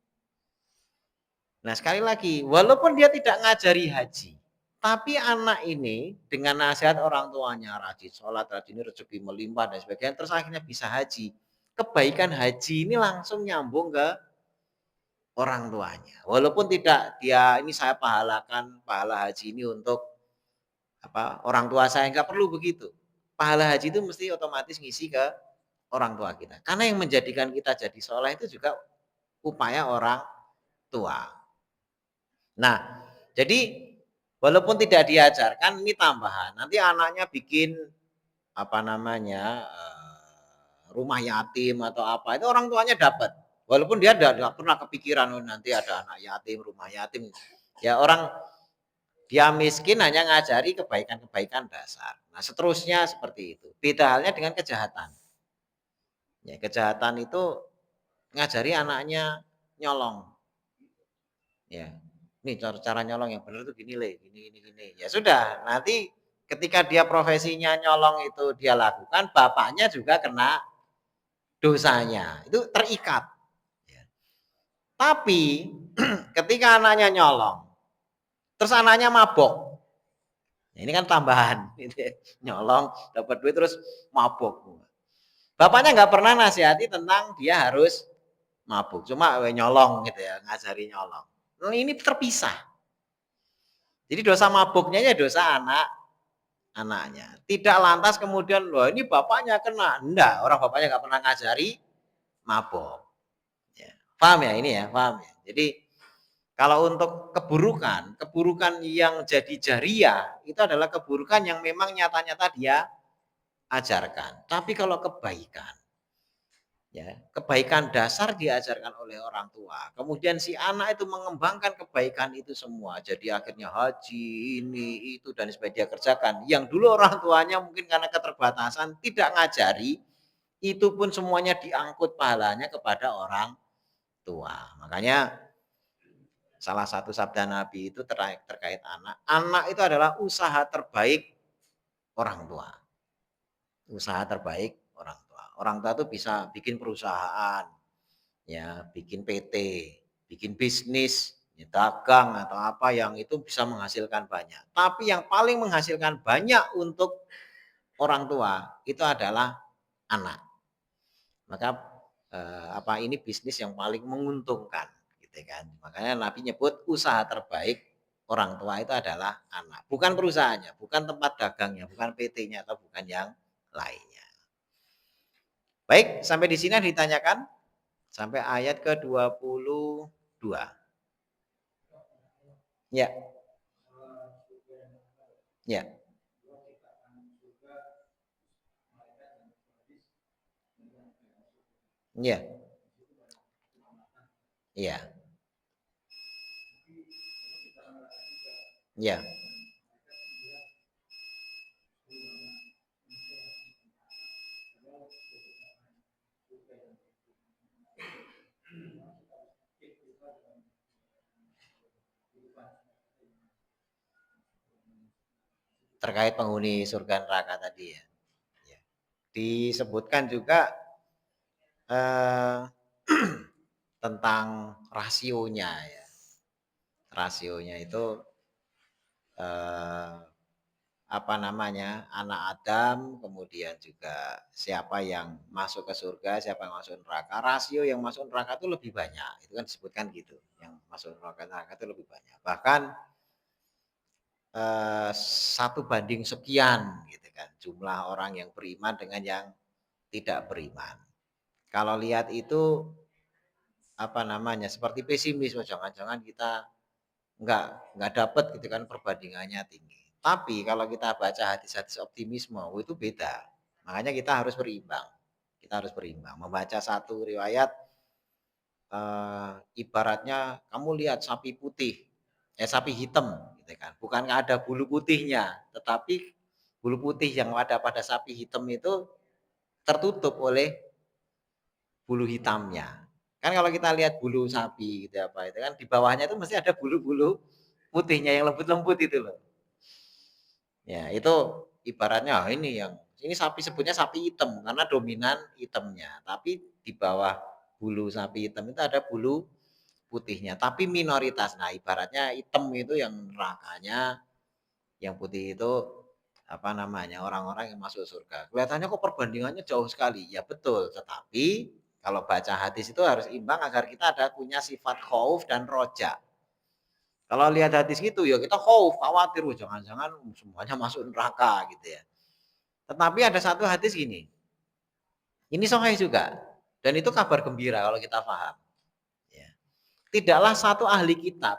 Nah, sekali lagi, walaupun dia tidak ngajari haji, tapi anak ini dengan nasihat orang tuanya, rajin sholat, rajin rezeki melimpah dan sebagainya, terus akhirnya bisa haji. Kebaikan haji ini langsung nyambung ke orang tuanya. Walaupun tidak dia ini saya pahalakan pahala haji ini untuk apa orang tua saya nggak perlu begitu. Pahala haji itu mesti otomatis ngisi ke orang tua kita. Karena yang menjadikan kita jadi soleh itu juga upaya orang tua. Nah, jadi walaupun tidak diajarkan ini tambahan. Nanti anaknya bikin apa namanya rumah yatim atau apa itu orang tuanya dapat. Walaupun dia tidak pernah kepikiran oh, nanti ada anak yatim, rumah yatim. Ya orang dia miskin hanya ngajari kebaikan-kebaikan dasar. Nah, seterusnya seperti itu. Beda halnya dengan kejahatan. Ya, kejahatan itu ngajari anaknya nyolong. Ya, ini cara nyolong yang benar itu gini le, gini. Ya sudah, nanti ketika dia profesinya nyolong itu dia lakukan, bapaknya juga kena dosanya. Itu terikat. Ya. Tapi ketika anaknya nyolong, terus anaknya mabok. Nah, ini kan tambahan, gitu ya. Nyolong, dapat duit terus mabok. Bapaknya nggak pernah nasihati tentang dia harus mabuk, cuma nyolong gitu ya, ngajari nyolong. Nah, ini terpisah. Jadi dosa mabuknya ya dosa anaknya. Tidak lantas kemudian, wah ini bapaknya kena. Enggak, orang bapaknya nggak pernah ngajari mabuk. Ya. Paham ya ini ya, paham ya. Jadi kalau untuk keburukan, keburukan yang jadi jariah itu adalah keburukan yang memang nyata-nyata dia ajarkan. Tapi kalau kebaikan, Ya, kebaikan dasar diajarkan oleh orang tua. Kemudian si anak itu mengembangkan kebaikan itu semua. Jadi akhirnya haji, ini, itu, dan sebagainya dia kerjakan. Yang dulu orang tuanya mungkin karena keterbatasan tidak ngajari, itu pun semuanya diangkut pahalanya kepada orang tua. Makanya salah satu sabda Nabi itu terkait anak. Anak itu adalah usaha terbaik orang tua. Usaha terbaik orang tua. Orang tua itu bisa bikin perusahaan, ya, bikin PT, bikin bisnis, ya, dagang atau apa yang itu bisa menghasilkan banyak. Tapi yang paling menghasilkan banyak untuk orang tua itu adalah anak. Maka apa ini bisnis yang paling menguntungkan, gitu kan. Makanya Nabi nyebut usaha terbaik orang tua itu adalah anak, bukan perusahaannya, bukan tempat dagangnya, bukan PT-nya atau bukan yang lainnya. Baik, sampai di sini ditanyakan sampai ayat ke-22. Ya, ya, ya, ya, ya. Terkait penghuni surga neraka tadi ya. Ya. Disebutkan juga eh, tentang rasionya ya. Rasionya itu eh, apa namanya, anak Adam, kemudian juga siapa yang masuk ke surga, siapa yang masuk neraka. Rasio yang masuk neraka itu lebih banyak. Itu kan disebutkan gitu. Yang masuk neraka itu lebih banyak. Bahkan 1 banding sekian gitu kan, jumlah orang yang beriman dengan yang tidak beriman. Kalau lihat itu apa namanya, seperti pesimis, oh jangan-jangan kita nggak dapat gitu kan, perbandingannya tinggi. Tapi kalau kita baca hadis-hadis optimisme, oh itu beda. Makanya kita harus berimbang. Kita harus berimbang. Membaca satu riwayat ibaratnya kamu lihat sapi putih, sapi hitam gitu kan. Bukan ada bulu putihnya, tetapi bulu putih yang ada pada sapi hitam itu tertutup oleh bulu hitamnya. Kan kalau kita lihat bulu sapi gitu apa itu kan di bawahnya itu mesti ada bulu-bulu putihnya yang lembut-lembut itu loh. Ya, itu ibaratnya ini yang ini sapi sebutnya sapi hitam karena dominan hitamnya. Tapi di bawah bulu sapi hitam itu ada bulu putihnya, tapi minoritas. Nah, ibaratnya hitam itu yang nerakanya, yang putih itu apa namanya, orang-orang yang masuk surga. Kelihatannya kok perbandingannya jauh sekali. Ya betul, tetapi kalau baca hadis itu harus imbang agar kita ada punya sifat khauf dan roja. Kalau lihat hadis gitu ya kita khauf, khawatir, jangan-jangan semuanya masuk neraka gitu ya. Tetapi ada satu hadis gini, ini sahih juga, dan itu kabar gembira kalau kita paham. Ya. Tidaklah satu ahli kitab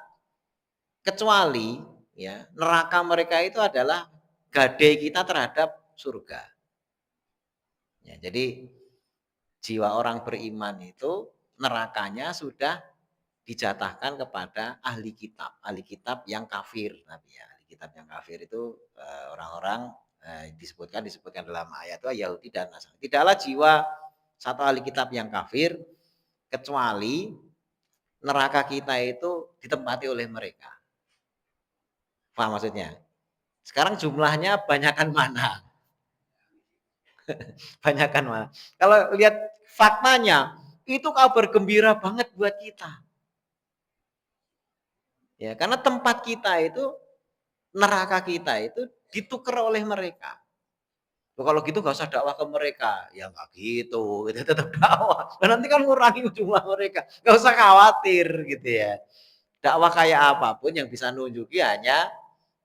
kecuali ya neraka mereka itu adalah gadai kita terhadap surga. Ya, jadi jiwa orang beriman itu nerakanya sudah dijatahkan kepada ahli kitab yang kafir, tapi ya ahli kitab yang kafir itu orang-orang disebutkan dalam ayat itu Yahudi dan Nasrani. Tidaklah jiwa satu ahli kitab yang kafir kecuali neraka kita itu ditempati oleh mereka. Paham maksudnya? Sekarang jumlahnya banyakkan mana? Banyakkan mana? Kalau lihat faktanya, itu kabar gembira banget buat kita. Ya, karena tempat kita itu, neraka kita itu ditukar oleh mereka. Kalau gitu nggak usah dakwah ke mereka. Ya nggak gitu, itu tetap dakwah. Nanti kan ngurangi jumlah mereka. Nggak usah khawatir gitu ya. Dakwah kayak apapun yang bisa nunjuki hanya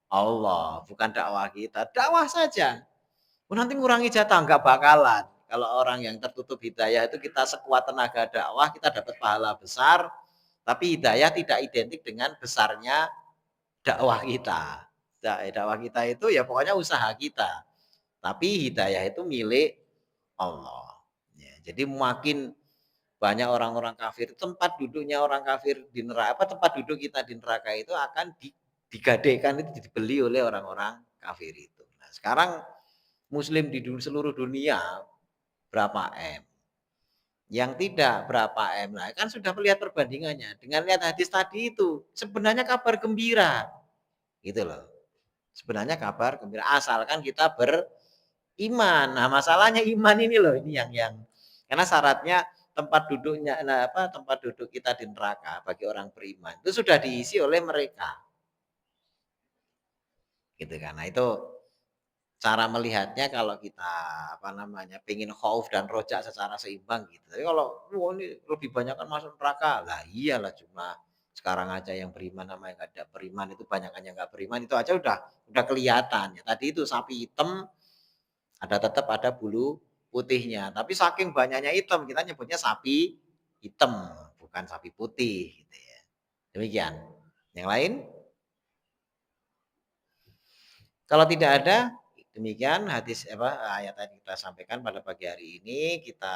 Allah, bukan dakwah kita. Dakwah saja. Nanti ngurangi jatah, nggak bakalan. Kalau orang yang tertutup hidayah itu kita sekuat tenaga dakwah, kita dapat pahala besar, tapi hidayah tidak identik dengan besarnya dakwah kita. Dakwah kita itu ya pokoknya usaha kita. Tapi hidayah itu milik Allah. Ya, jadi makin banyak orang-orang kafir, tempat duduknya orang kafir di neraka apa, tempat duduk kita di neraka itu akan digadaikan, itu dibeli oleh orang-orang kafir itu. Nah, sekarang muslim di seluruh dunia berapa M? Yang tidak berapa M. Nah, kan sudah melihat perbandingannya. Dengan lihat hadis tadi itu, sebenarnya kabar gembira. Gitu loh. Sebenarnya kabar gembira asalkan kita beriman. Nah, masalahnya iman ini loh, ini yang karena syaratnya tempat duduknya nah apa tempat duduk kita di neraka bagi orang beriman itu sudah diisi oleh mereka. Gitu kan. Nah, itu cara melihatnya kalau kita apa namanya pengen khauf dan rojak secara seimbang gitu. Tapi kalau wah ini lebih banyak kan masuk neraka, lah iyalah cuma sekarang aja yang beriman sama yang nggak ada beriman itu banyakan yang nggak beriman itu aja udah kelihatan ya. Tadi itu sapi hitam ada tetap ada bulu putihnya. Tapi saking banyaknya hitam kita nyebutnya sapi hitam bukan sapi putih gitu ya. Demikian. Yang lain? Kalau tidak ada, demikian hadis apa ayat yang kita sampaikan pada pagi hari ini. Kita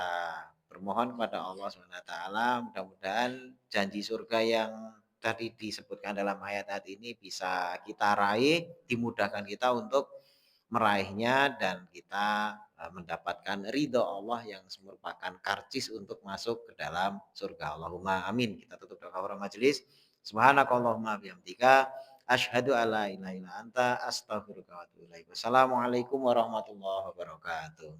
bermohon kepada Allah Subhanahu wa taala mudah-mudahan janji surga yang tadi disebutkan dalam ayat tadi ini bisa kita raih, dimudahkan kita untuk meraihnya dan kita mendapatkan ridho Allah yang merupakan karcis untuk masuk ke dalam surga. Allahumma amin. Kita tutup dengan majelis. Subhanakallahumma bihamdika asyhadu alla ilaha illa anta astaghfiruka wa atubu ilaik. Wassalamualaikum warahmatullahi wabarakatuh.